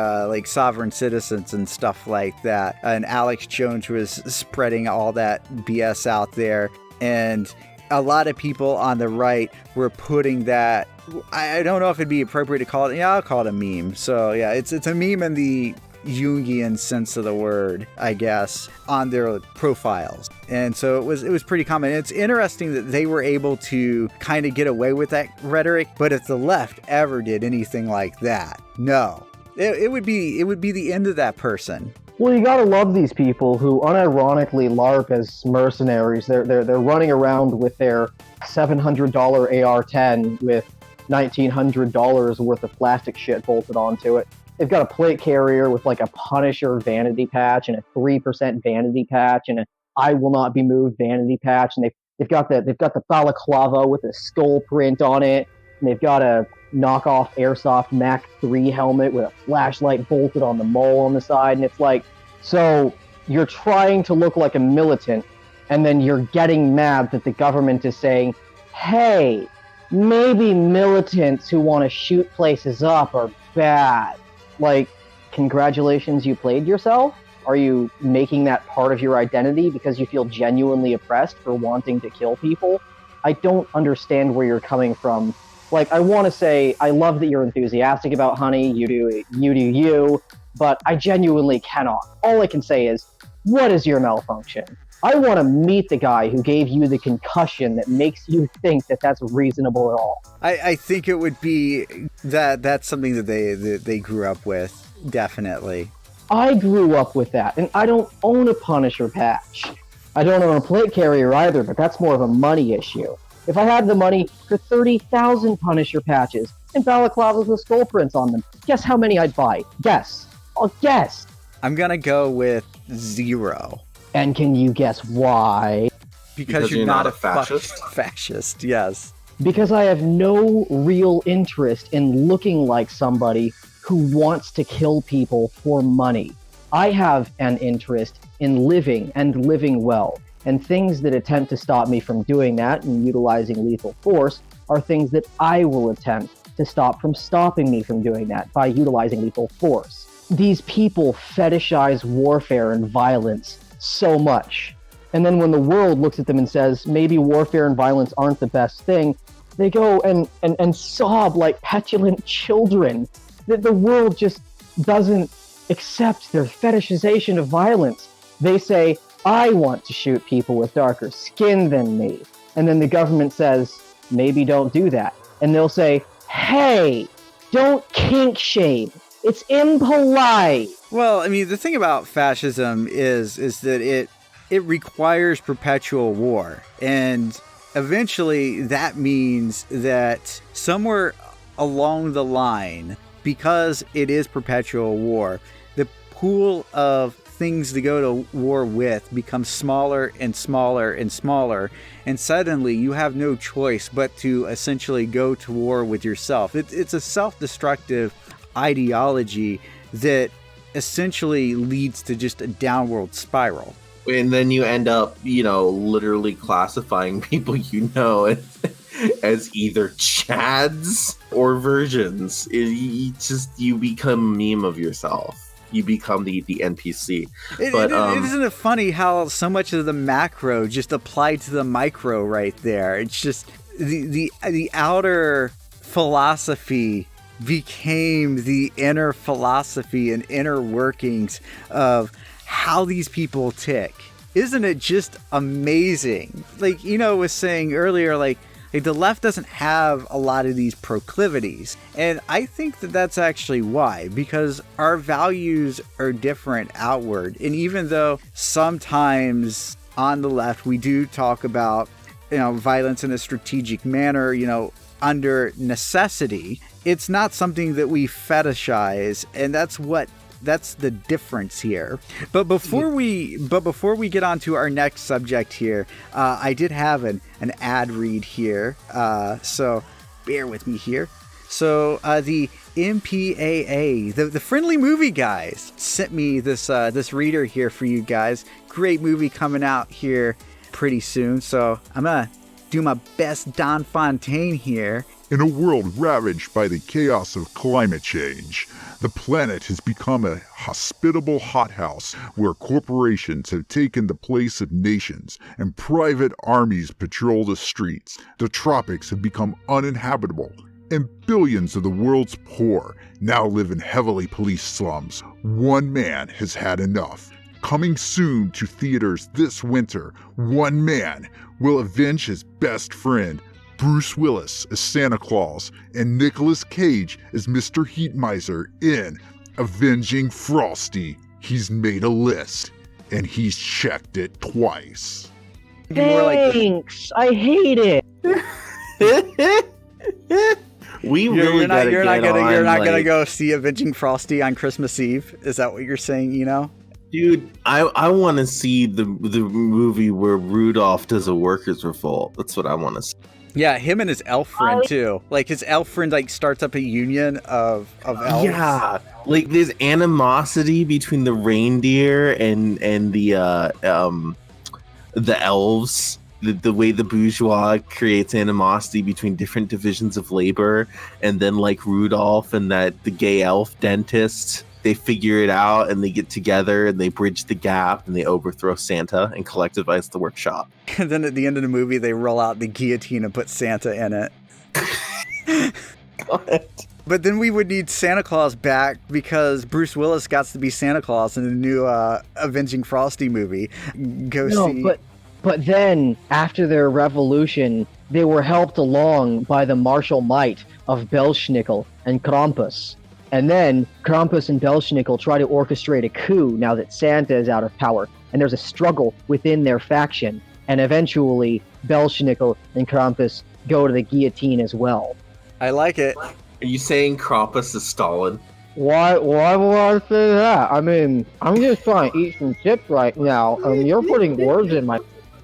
sovereign citizens and stuff like that. And Alex Jones was spreading all that BS out there. And a lot of people on the right were putting that, I don't know if it'd be appropriate to call it, I'll call it a meme. So yeah, it's a meme in the Jungian sense of the word, I guess, on their profiles. And so it was pretty common. It's interesting that they were able to kind of get away with that rhetoric, but if the left ever did anything like that, no. It would be the end of that person. Well, you gotta love these people who unironically LARP as mercenaries. They're running around with their $700 AR-10 with $1,900 worth of plastic shit bolted onto it. They've got a plate carrier with like a Punisher vanity patch and a 3% vanity patch and a I will not be moved vanity patch, and they've got the balaclava with a skull print on it, and they've got a knockoff airsoft Mac 3 helmet with a flashlight bolted on the mole on the side, and it's like, so you're trying to look like a militant, and then you're getting mad that the government is saying, hey, maybe militants who want to shoot places up are bad. Like, congratulations, you played yourself? Are you making that part of your identity because you feel genuinely oppressed for wanting to kill people? I don't understand where you're coming from. Like, I want to say, I love that you're enthusiastic about Honey, you do you, but I genuinely cannot. All I can say is, what is your malfunction? I want to meet the guy who gave you the concussion that makes you think that that's reasonable at all. I think it would be that's something that they grew up with, definitely. I grew up with that, and I don't own a Punisher patch. I don't own a plate carrier either, but that's more of a money issue. If I had the money for 30,000 Punisher patches and balaclavas with skull prints on them, guess how many I'd buy? Guess. I'll guess. I'm gonna go with 0. And can you guess why? Because you're not a fascist? Fascist, yes. Because I have no real interest in looking like somebody who wants to kill people for money. I have an interest in living and living well, and things that attempt to stop me from doing that and utilizing lethal force are things that I will attempt to stop from stopping me from doing that by utilizing lethal force. These people fetishize warfare and violence so much. And then when the world looks at them and says, maybe warfare and violence aren't the best thing, they go and sob like petulant children. That the world just doesn't accept their fetishization of violence. They say, I want to shoot people with darker skin than me. And then the government says, maybe don't do that. And they'll say, hey, don't kink shame. It's impolite. Well, I mean, the thing about fascism is that it requires perpetual war. And eventually that means that somewhere along the line, because it is perpetual war, the pool of things to go to war with becomes smaller and smaller and smaller, and suddenly you have no choice but to essentially go to war with yourself. It's a self-destructive ideology that essentially leads to just a downward spiral. And then you end up, literally classifying people as either Chads or versions. You become a meme of yourself. You become the NPC. Isn't it funny how so much of the macro just applied to the micro right there? It's just the outer philosophy became the inner philosophy and inner workings of how these people tick. Isn't it just amazing? Like, was saying earlier, like the left doesn't have a lot of these proclivities. And I think that that's actually why, because our values are different outward. And even though sometimes on the left, we do talk about, violence in a strategic manner, under necessity, it's not something that we fetishize. And that's the difference here. But before we get on to our next subject here, I did have an ad read here, so bear with me here. So the MPAA, the Friendly Movie Guys, sent me this reader here for you guys. Great movie coming out here pretty soon, so I'm gonna do my best Don Fontaine here. In a world ravaged by the chaos of climate change, the planet has become a hospitable hothouse where corporations have taken the place of nations and private armies patrol the streets. The tropics have become uninhabitable, and billions of the world's poor now live in heavily policed slums. One man has had enough. Coming soon to theaters this winter, one man will avenge his best friend, Bruce Willis as Santa Claus, and Nicolas Cage as Mr. Heat Miser in Avenging Frosty. He's made a list, and he's checked it twice. Thanks. I hate it. You're not gonna go see Avenging Frosty on Christmas Eve. Is that what you're saying? Dude, I want to see the movie where Rudolph does a workers' revolt. That's what I want to see. Yeah, him and his elf friend too. Like his elf friend starts up a union of elves. Yeah, like there's animosity between the reindeer and the elves. The way the bourgeois creates animosity between different divisions of labor, and then like Rudolph and the gay elf dentist, they figure it out and they get together and they bridge the gap and they overthrow Santa and collectivize the workshop. And then at the end of the movie, they roll out the guillotine and put Santa in it. But then we would need Santa Claus back because Bruce Willis got to be Santa Claus in the new Avenging Frosty movie. But then, after their revolution, they were helped along by the martial might of Belschnickel and Krampus. And then, Krampus and Belschnickel try to orchestrate a coup now that Santa is out of power. And there's a struggle within their faction. And eventually, Belschnickel and Krampus go to the guillotine as well. I like it. Are you saying Krampus is Stalin? Why would I say that? I mean, I'm just trying to eat some chips right now, and you're putting words in my...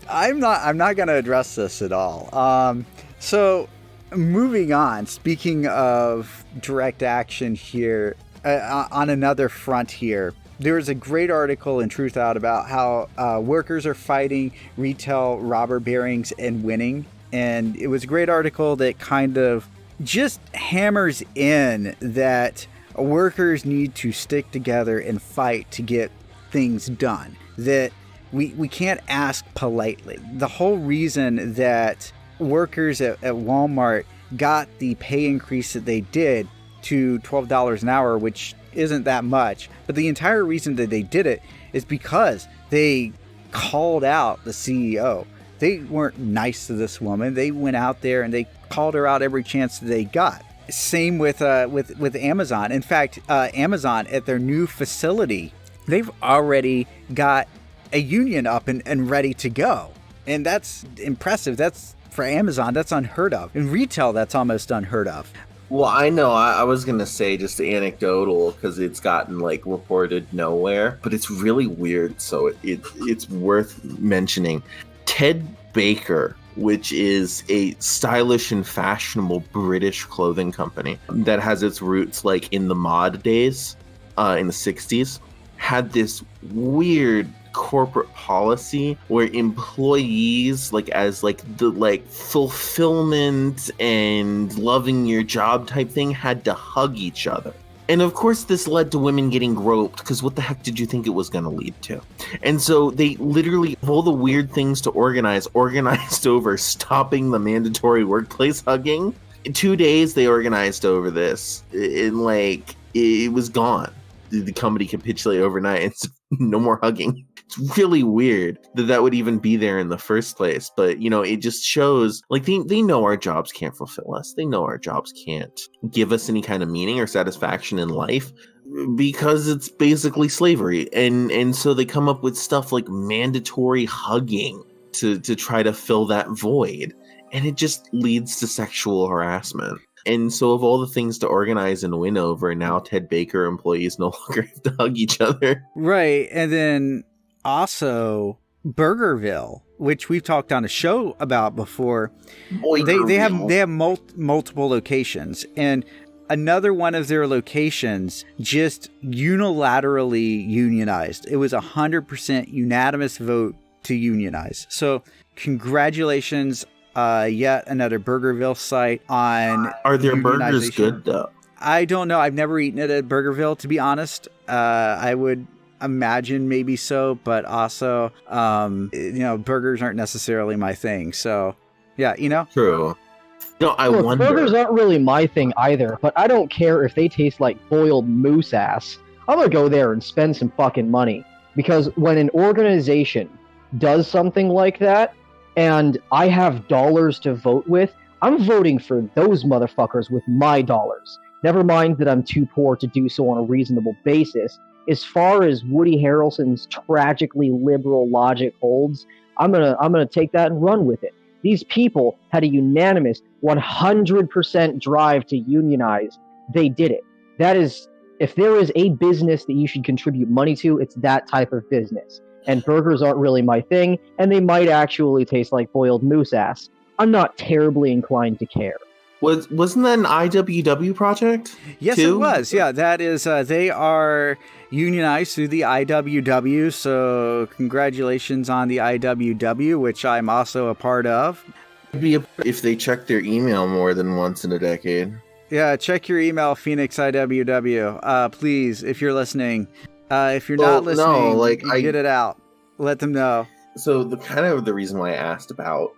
I'm not going to address this at all. So moving on, speaking of direct action here, on another front here, there was a great article in Truth Out about how workers are fighting retail robber barons and winning. And it was a great article that kind of just hammers in that workers need to stick together and fight to get things done. That we can't ask politely. The whole reason that workers at Walmart got the pay increase that they did to $12 an hour, which isn't that much, but the entire reason that they did it is because they called out the CEO. They weren't nice to this woman. They went out there and they called her out every chance that they got. Same with Amazon. In fact, Amazon at their new facility, they've already got a union up and ready to go. And that's impressive. That's, for Amazon, that's unheard of. In retail, that's almost unheard of. Well, I know. I was going to say just anecdotal because it's gotten reported nowhere, but it's really weird. So it's worth mentioning. Ted Baker, which is a stylish and fashionable British clothing company that has its roots in the mod days in the 60s, had this weird corporate policy where employees as the fulfillment and loving your job type thing had to hug each other. And of course this led to women getting groped, because what the heck did you think it was going to lead to? And so they literally, of all the weird things to organized over stopping the mandatory workplace hugging. In 2 days they organized over this, and it was gone. The company capitulated overnight and said, no more hugging. It's really weird that would even be there in the first place. But, it just shows, they know our jobs can't fulfill us. They know our jobs can't give us any kind of meaning or satisfaction in life because it's basically slavery. And so they come up with stuff like mandatory hugging to try to fill that void. And it just leads to sexual harassment. And so of all the things to organize and win over, now Ted Baker employees no longer have to hug each other. Right. And then also Burgerville, which we've talked on a show about before. They have multiple locations, and another one of their locations just unilaterally unionized. It was 100% unanimous vote to unionize. So congratulations. Yet another Burgerville site on. Are their burgers good though? I don't know. I've never eaten it at Burgerville, to be honest. I would imagine maybe so, but also, burgers aren't necessarily my thing. So, yeah, True. No, I wonder. Burgers aren't really my thing either, but I don't care if they taste like boiled moose ass. I'm gonna go there and spend some fucking money, because when an organization does something like that, and I have dollars to vote with, I'm voting for those motherfuckers with my dollars. Never mind that I'm too poor to do so on a reasonable basis, as far as Woody Harrelson's tragically liberal logic holds, I'm gonna take that and run with it. These people had a unanimous 100% drive to unionize. They did it. That is, if there is a business that you should contribute money to, it's that type of business. And burgers aren't really my thing, and they might actually taste like boiled moose ass. I'm not terribly inclined to care. Wasn't that an IWW project? Yes, too? It was. Yeah, that is. They are unionized through the IWW. So congratulations on the IWW, which I'm also a part of. If they check their email more than once in a decade. Yeah, check your email, Phoenix IWW. Please, if you're listening. If you're not listening, get it out. Let them know. So the reason why I asked about,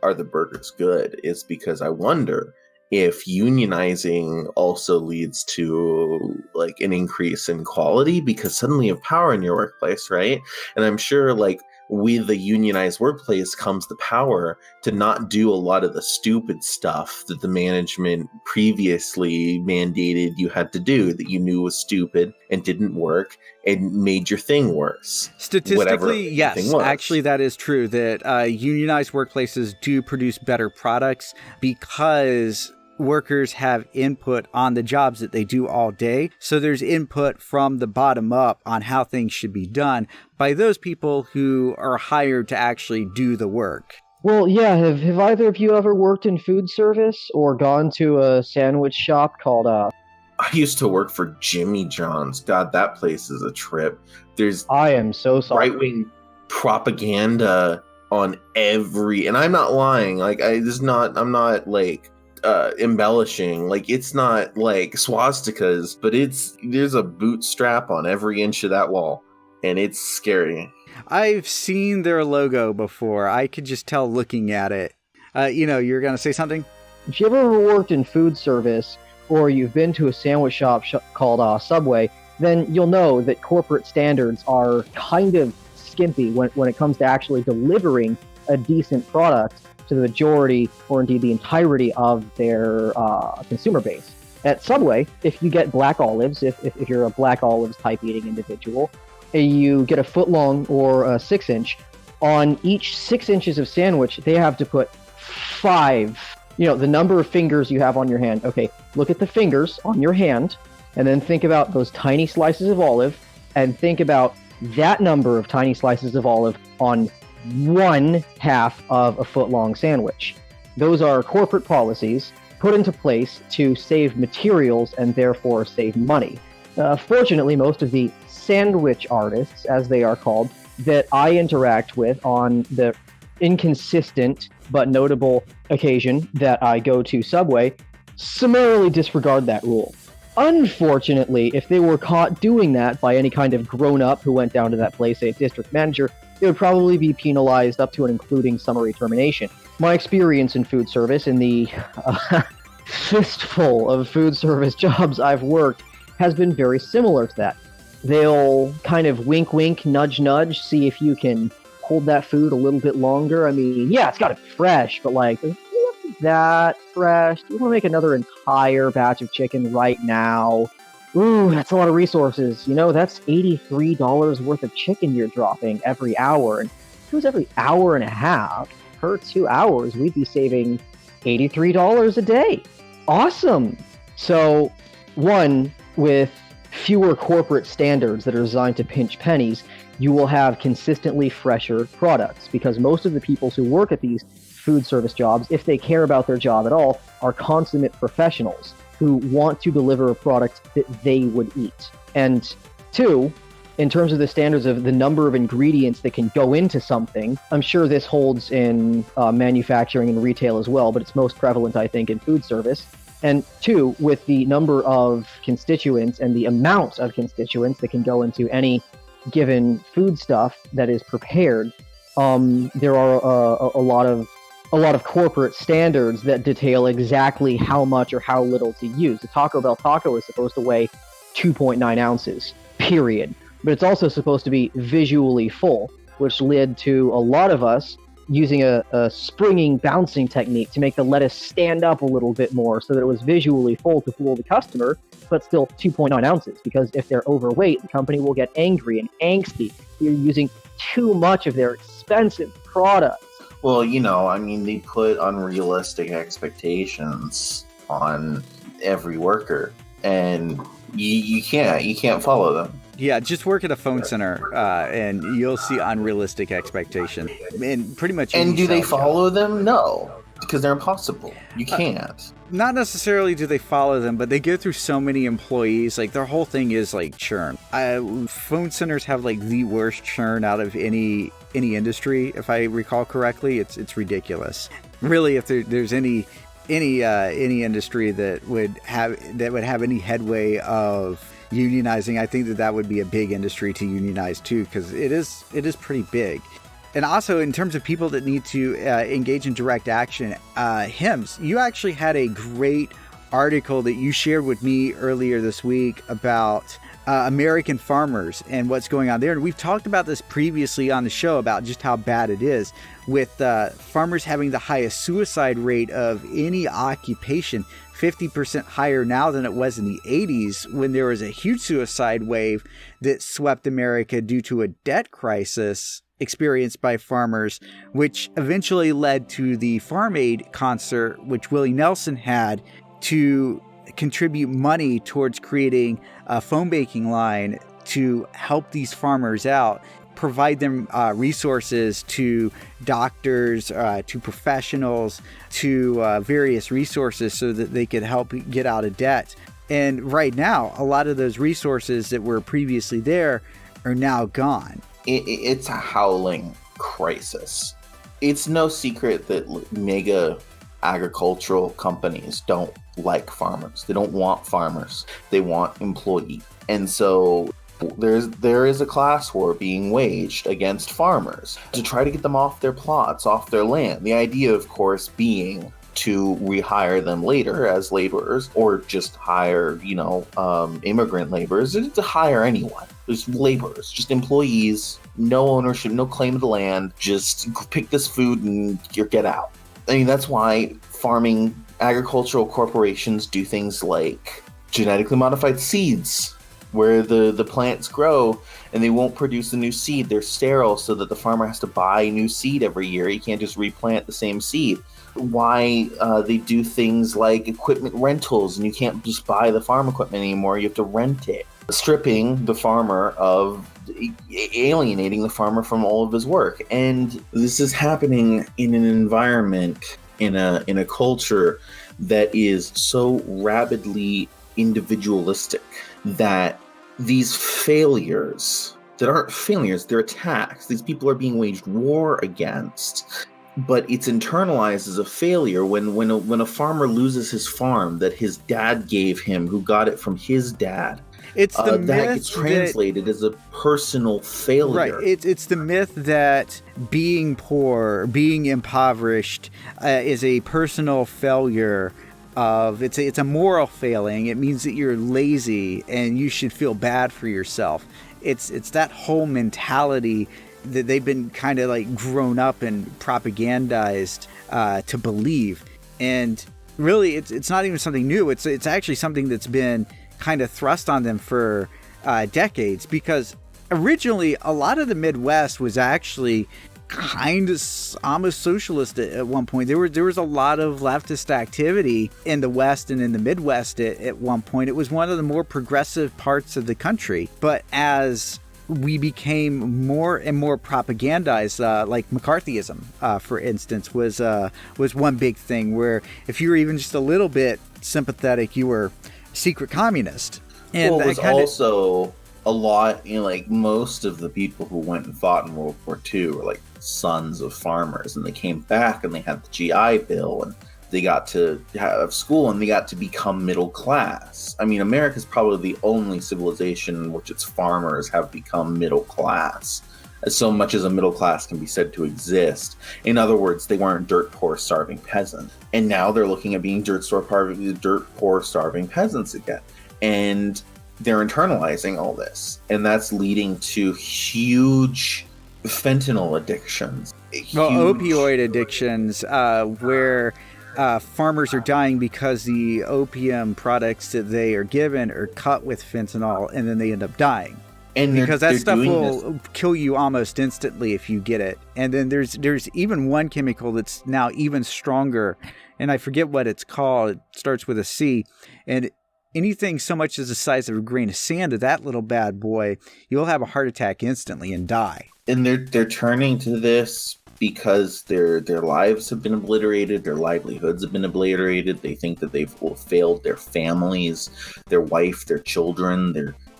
are the burgers good, is because I wonder if unionizing also leads to an increase in quality, because suddenly you have power in your workplace, right? And I'm sure with the unionized workplace comes the power to not do a lot of the stupid stuff that the management previously mandated you had to do, that you knew was stupid and didn't work and made your thing worse. Statistically, yes, actually that is true, that unionized workplaces do produce better products because workers have input on the jobs that they do all day. So there's input from the bottom up on how things should be done by those people who are hired to actually do the work. Well, yeah, have either of you ever worked in food service or gone to a sandwich shop called I used to work for Jimmy John's. God, that place is a trip. I am so sorry. Right-wing propaganda on every, and I'm not lying. I'm not embellishing. It's not swastikas, but there's a bootstrap on every inch of that wall, and it's scary. I've seen their logo before. I could just tell looking at it. You're gonna say something? If you ever worked in food service or you've been to a sandwich shop called Subway, then you'll know that corporate standards are kind of skimpy when it comes to actually delivering a decent product to the majority or indeed the entirety of their consumer base. At Subway, if you get black olives, if you're a black olives type eating individual, you get a foot long or a 6-inch. On each 6 inches of sandwich, they have to put 5, the number of fingers you have on your hand. Okay, look at the fingers on your hand, and then think about those tiny slices of olive, and think about that number of tiny slices of olive on 1/2 of a foot-long sandwich. Those are corporate policies put into place to save materials and therefore save money. Fortunately, most of the sandwich artists, as they are called, that I interact with on the inconsistent but notable occasion that I go to Subway, summarily disregard that rule. Unfortunately, if they were caught doing that by any kind of grown-up who went down to that place, say a district manager, they would probably be penalized up to and including summary termination. My experience in food service, in the fistful of food service jobs I've worked, has been very similar to that. They'll kind of wink, wink, nudge, nudge, see if you can hold that food a little bit longer. I mean, yeah, it's got to be fresh, but that fresh? Do you want to make another entire batch of chicken right now? Ooh, that's a lot of resources. That's $83 worth of chicken you're dropping every hour. And if it was every hour and a half, per 2 hours, we'd be saving $83 a day. Awesome. So, one, with fewer corporate standards that are designed to pinch pennies, you will have consistently fresher products, because most of the people who work at these food service jobs, if they care about their job at all, are consummate professionals who want to deliver a product that they would eat. And 2, in terms of the standards of the number of ingredients that can go into something, I'm sure this holds in manufacturing and retail as well, but it's most prevalent, I think, in food service. And 2, with the number of constituents and the amount of constituents that can go into any given foodstuff that is prepared, there are a lot of corporate standards that detail exactly how much or how little to use. The Taco Bell taco is supposed to weigh 2.9 ounces, period. But it's also supposed to be visually full, which led to a lot of us using a springing bouncing technique to make the lettuce stand up a little bit more so that it was visually full to fool the customer, but still 2.9 ounces. Because if they're overweight, the company will get angry and angsty. You're using too much of their expensive products. Well, you know, I mean, they put unrealistic expectations on every worker, and you can't follow them. Yeah, just work at a phone center, and you'll see unrealistic expectations. And pretty much. And do they follow them? No, because they're impossible. You can't. Not necessarily do they follow them, but they go through so many employees. Like, their whole thing is like churn. Phone centers have like the worst churn out of any industry, if I recall correctly. It's ridiculous. Really, if there's any industry that would have any headway of unionizing, I think that would be a big industry to unionize too, because it is pretty big. And also, in terms of people that need to engage in direct action, HIMSS, you actually had a great article that you shared with me earlier this week about American farmers and what's going on there. And we've talked about this previously on the show about just how bad it is, with farmers having the highest suicide rate of any occupation, 50% higher now than it was in the 80s, when there was a huge suicide wave that swept America due to a debt crisis experienced by farmers, which eventually led to the Farm Aid concert, which Willie Nelson had to contribute money towards creating a phone banking line to help these farmers out, provide them resources to doctors, to professionals, to various resources so that they could help get out of debt. And right now, a lot of those resources that were previously there are now gone. It's a howling crisis. It's no secret that mega agricultural companies don't like farmers. They don't want farmers. They want employees. And so there is a class war being waged against farmers to try to get them off their plots, off their land. The idea, of course, being to rehire them later as laborers, or just hire, immigrant laborers, to hire anyone. Just laborers, just employees, no ownership, no claim to the land, just pick this food and get out. I mean, that's why agricultural corporations do things like genetically modified seeds, where the plants grow and they won't produce a new seed. They're sterile so that the farmer has to buy new seed every year. He can't just replant the same seed. Why they do things like equipment rentals, and you can't just buy the farm equipment anymore. You have to rent it. Stripping the farmer of, alienating the farmer from all of his work. And this is happening in an environment, in a culture that is so rabidly individualistic that these failures that aren't failures, they're attacks. These people are being waged war against, but it's internalized as a failure when a farmer loses his farm that his dad gave him, who got it from his dad. It's the myth that gets translated as a personal failure. Right. It's the myth that being poor, being impoverished, is a personal failure. It's a moral failing. It means that you're lazy and you should feel bad for yourself. It's that whole mentality that they've been kind of like grown up and propagandized to believe. And really, it's not even something new. It's actually something that's been kind of thrust on them for decades, because originally a lot of the Midwest was actually kind of almost socialist at one point. There was a lot of leftist activity in the West and in the Midwest at one point. It was one of the more progressive parts of the country. But as we became more and more propagandized, like McCarthyism, for instance, was one big thing, where if you were even just a little bit sympathetic, you were secret communist. And it was also a lot, like most of the people who went and fought in World War II were like sons of farmers, and they came back and they had the GI Bill, and they got to have school, and they got to become middle class. I mean, America's probably the only civilization in which its farmers have become middle class, as so much as a middle class can be said to exist. In other words, they weren't dirt poor, starving peasants. And now they're looking at being dirt poor, starving peasants again. And they're internalizing all this. And that's leading to huge fentanyl addictions. Well, Huge. opioid addictions, where farmers are dying because the opium products that they are given are cut with fentanyl, and then they end up dying. And Because that they're stuff doing will kill you almost instantly if you get it. And then there's even one chemical that's now even stronger, and I forget what it's called. It starts with a C. And anything so much as the size of a grain of sand of that little bad boy, you'll have a heart attack instantly and die. And they're turning to this because their lives have been obliterated, their livelihoods have been obliterated. They think that they've failed their families, their wife, their children,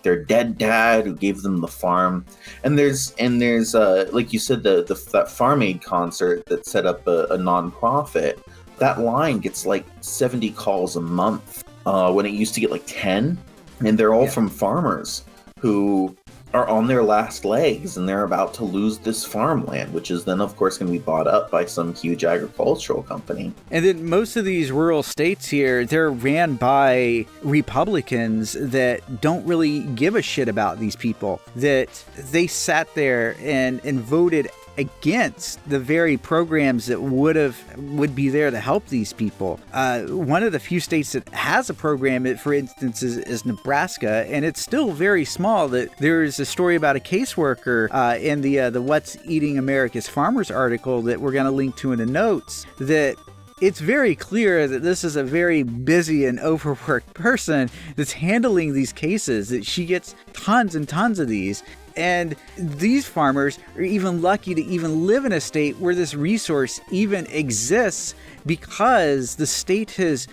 their dead dad who gave them the farm. And there's like you said, that Farm Aid concert that set up a nonprofit. That line gets like 70 calls a month when it used to get like 10, and they're all from farmers who are on their last legs, and they're about to lose this farmland, which is then, of course, going to be bought up by some huge agricultural company. And then most of these rural states here, they're ran by Republicans that don't really give a shit about these people, that they sat there and voted against the very programs that would be there to help these people. One of the few states that has a program, for instance, is Nebraska, and it's still very small. That there is a story about a caseworker in the What's Eating America's Farmers article that we're going to link to in the notes, that it's very clear that this is a very busy and overworked person that's handling these cases, that she gets tons and tons of these. And these farmers are even lucky to even live in a state where this resource even exists, because the state has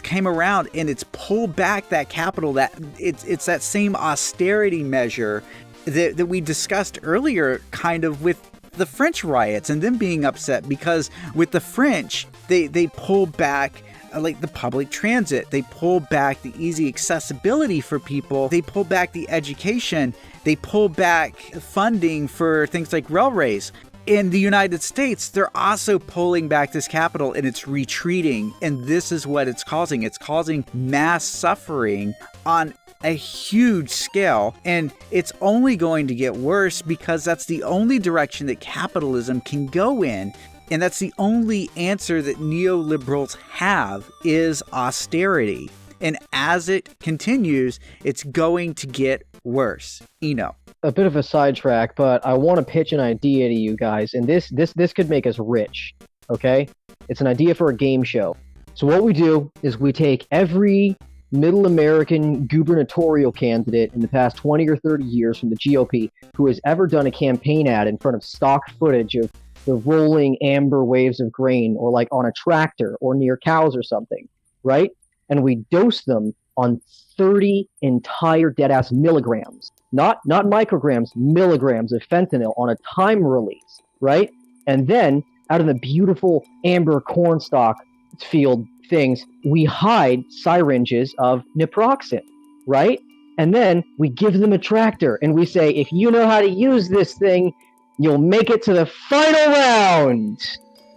came around and it's pulled back that capital. That it's that same austerity measure that we discussed earlier, kind of with the French riots and them being upset because with the French, they pulled back like the public transit, they pulled back the easy accessibility for people, they pulled back the education, they pulled back funding for things like railways. In the United States, they're also pulling back this capital and it's retreating. And this is what it's causing. It's causing mass suffering on a huge scale. And it's only going to get worse because that's the only direction that capitalism can go in. And that's the only answer that neoliberals have, is austerity. And as it continues, it's going to get worse. A bit of a sidetrack, but I want to pitch an idea to you guys, and this could make us rich, okay? It's an idea for a game show. So what we do is we take every middle American gubernatorial candidate in the past 20 or 30 years from the GOP who has ever done a campaign ad in front of stock footage of the rolling amber waves of grain, or like on a tractor or near cows or something, right? And we dose them on 30 entire deadass milligrams, not micrograms, milligrams of fentanyl on a time release, right? And then out of the beautiful amber cornstalk field things, we hide syringes of naproxen, right? And then we give them a tractor and we say, if you know how to use this thing, you'll make it to the final round.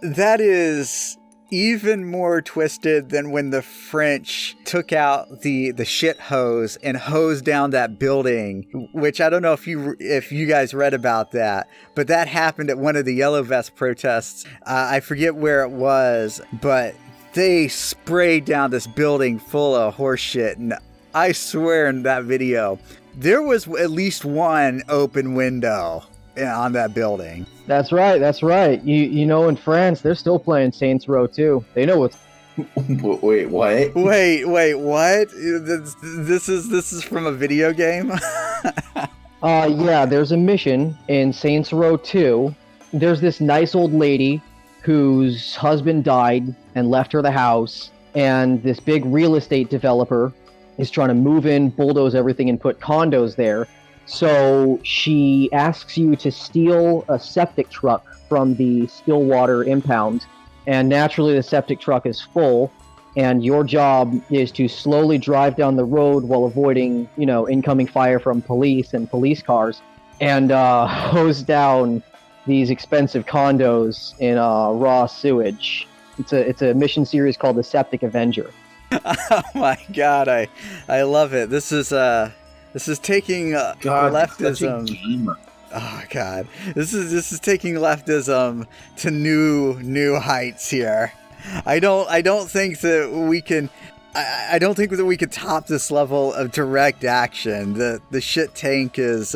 That is even more twisted than when the French took out the shit hose and hosed down that building, which I don't know if you guys read about that, but that happened at one of the Yellow Vest protests. I forget where it was, but they sprayed down this building full of horse shit, and I swear in that video, there was at least one open window on that building. That's right. You know, in France, they're still playing Saints Row 2. They know what's... Wait, what? Wait, what? This is from a video game? Yeah, there's a mission in Saints Row 2. There's this nice old lady whose husband died and left her the house, and this big real estate developer is trying to move in, bulldoze everything, and put condos there. So she asks you to steal a septic truck from the Stillwater impound, and naturally the septic truck is full, and your job is to slowly drive down the road while avoiding, incoming fire from police and police cars, and hose down these expensive condos in raw sewage. It's a mission series called The Septic Avenger. Oh my god, I love it. This is taking leftism Oh God, this is taking leftism to new heights here. I don't think that we can. I don't think that we could top this level of direct action. The shit tank is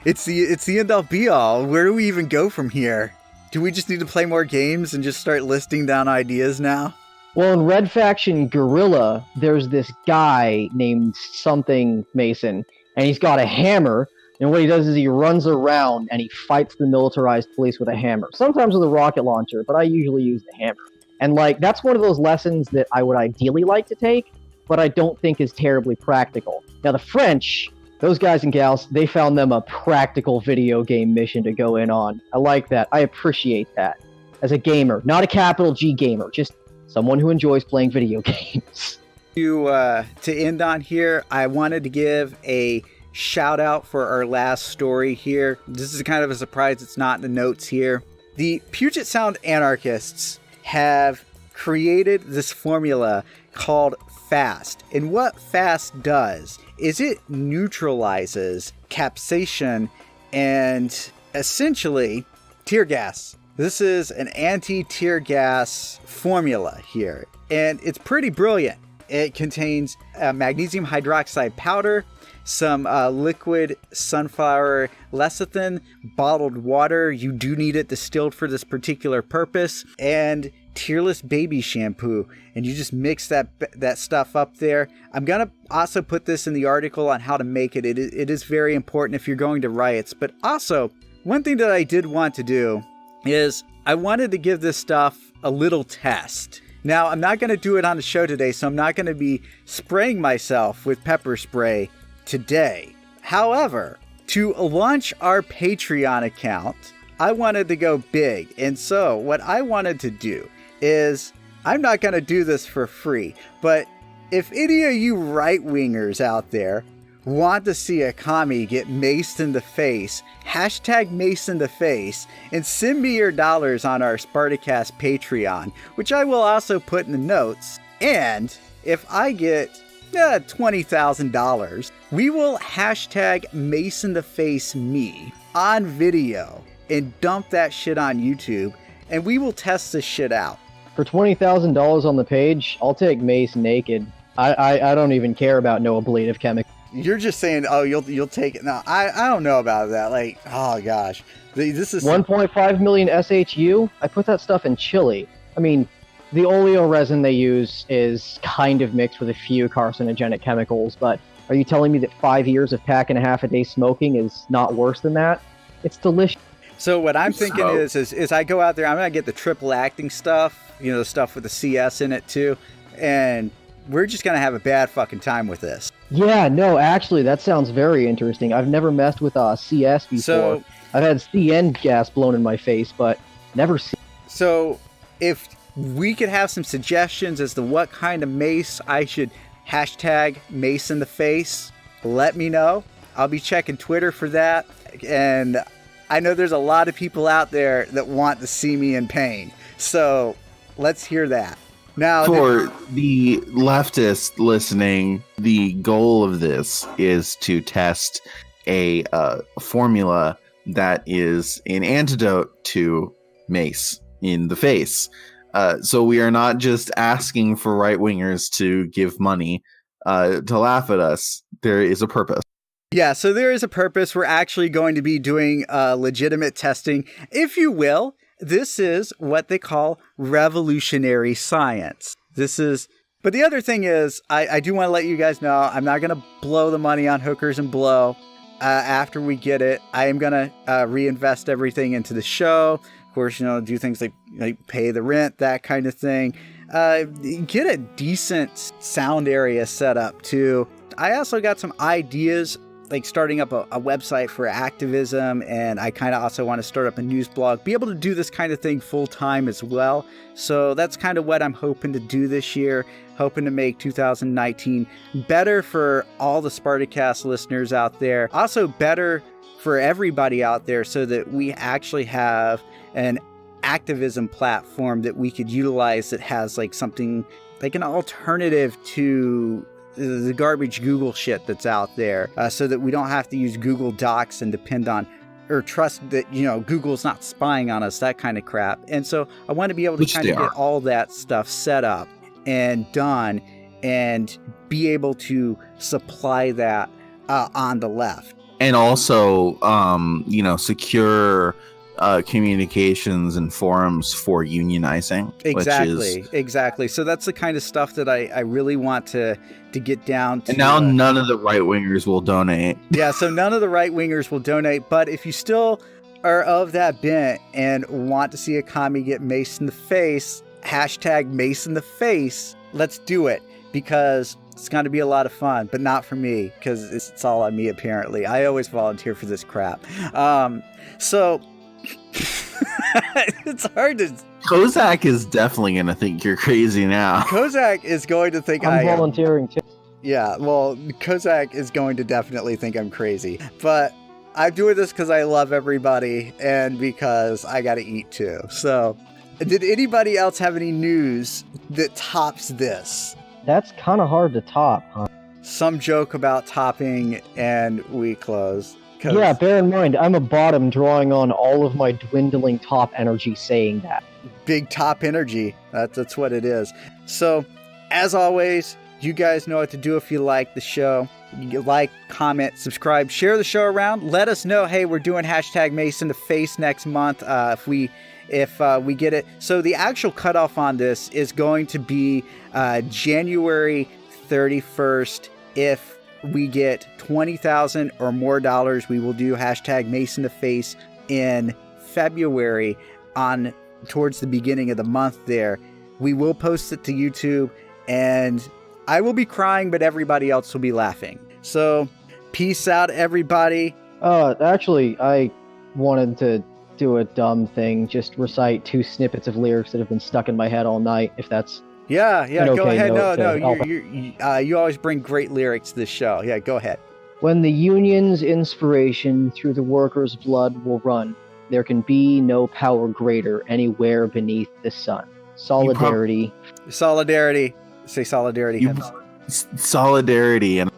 it's the end all be all. Where do we even go from here? Do we just need to play more games and just start listing down ideas now? Well, in Red Faction Guerilla, there's this guy named something Mason, and he's got a hammer. And what he does is he runs around and he fights the militarized police with a hammer. Sometimes with a rocket launcher, but I usually use the hammer. And that's one of those lessons that I would ideally like to take, but I don't think is terribly practical. Now the French, those guys and gals, they found them a practical video game mission to go in on. I like that. I appreciate that. As a gamer, not a capital G gamer, just someone who enjoys playing video games. To end on here, I wanted to give a shout out for our last story here. This is kind of a surprise. It's not in the notes here. The Puget Sound anarchists have created this formula called FAST. And what FAST does is it neutralizes capsaicin and essentially tear gas. This is an anti-tear gas formula here. And it's pretty brilliant. It contains magnesium hydroxide powder, some liquid sunflower lecithin, bottled water. You do need it distilled for this particular purpose, and tearless baby shampoo. And you just mix that stuff up there. I'm going to also put this in the article on how to make it. It is very important if you're going to riots. But also, one thing that I did want to do is I wanted to give this stuff a little test. Now, I'm not going to do it on the show today, so I'm not going to be spraying myself with pepper spray today. However, to launch our Patreon account, I wanted to go big. And so what I wanted to do is, I'm not going to do this for free, but if any of you right-wingers out there want to see a commie get maced in the face, hashtag mace in the face, and send me your dollars on our Spartacast Patreon, which I will also put in the notes. And if I get $20,000, we will hashtag mace in the face me on video and dump that shit on YouTube, and we will test this shit out. For $20,000 on the page, I'll take Mace naked. I don't even care about no ablative chemical. You're just saying, oh, you'll take it. No, I don't know about that. Like, oh gosh, this is 1.5 million SHU. I put that stuff in chili. I mean, the oleo resin they use is kind of mixed with a few carcinogenic chemicals, but are you telling me that 5 years of pack and a half a day smoking is not worse than that? It's delicious. So what I'm thinking is I go out there, I'm going to get the triple acting stuff, the stuff with the CS in it too, and we're just going to have a bad fucking time with this. Yeah, no, actually, that sounds very interesting. I've never messed with CS before. So, I've had CN gas blown in my face, but never C. So if we could have some suggestions as to what kind of mace I should hashtag mace in the face, let me know. I'll be checking Twitter for that, and I know there's a lot of people out there that want to see me in pain. So let's hear that. Now, for the leftists listening, the goal of this is to test a formula that is an antidote to mace in the face. So we are not just asking for right-wingers to give money to laugh at us. There is a purpose. Yeah, so there is a purpose. We're actually going to be doing legitimate testing, if you will. This is what they call revolutionary science. But the other thing is, I do want to let you guys know, I'm not going to blow the money on hookers and blow. After we get it, I am going to reinvest everything into the show. Of course, do things like pay the rent, that kind of thing. Get a decent sound area set up too. I also got some ideas, like starting up a website for activism, and I kind of also want to start up a news blog, be able to do this kind of thing full time as well. So that's kind of what I'm hoping to do this year, hoping to make 2019 better for all the Spartacast listeners out there, also better for everybody out there, so that we actually have an activism platform that we could utilize that has like something like an alternative to the garbage Google shit that's out there, so that we don't have to use Google Docs and depend on or trust that, Google's not spying on us, that kind of crap. And so I want to be able to kind of get all that stuff set up and done and be able to supply that on the left. And also, secure communications and forums for unionizing. Exactly. So that's the kind of stuff that I really want to get down to. And now none of the right-wingers will donate. Yeah, so none of the right-wingers will donate. But if you still are of that bent and want to see a commie get maced in the face, #mace in the face, let's do it. Because it's going to be a lot of fun, but not for me, because it's all on me, apparently. I always volunteer for this crap. So it's hard to... Kozak is definitely going to think you're crazy now. Kozak is going to think I'm volunteering too. Yeah, well, Kozak is going to definitely think I'm crazy. But I'm doing this because I love everybody and because I got to eat too. So, did anybody else have any news that tops this? That's kind of hard to top, huh? Some joke about topping and we close. Yeah, bear in mind, I'm a bottom drawing on all of my dwindling top energy saying that. Big top energy. That's what it is. So, as always, you guys know what to do if you like the show. You like, comment, subscribe, share the show around. Let us know, hey, we're doing #Mace in the face next month if we get it. So the actual cutoff on this is going to be January 31st. If we get $20,000 or more, we will do #Mace in the face in February towards the beginning of the month there. We will post it to YouTube and I will be crying, but everybody else will be laughing. So peace out, everybody. Actually, I wanted to do a dumb thing, just recite 2 snippets of lyrics that have been stuck in my head all night, if that's go ahead. No, you always bring great lyrics to the show. Yeah, go ahead. When the union's inspiration through the workers' blood will run, there can be no power greater anywhere beneath the sun. Solidarity. Solidarity. Say solidarity. Solidarity, and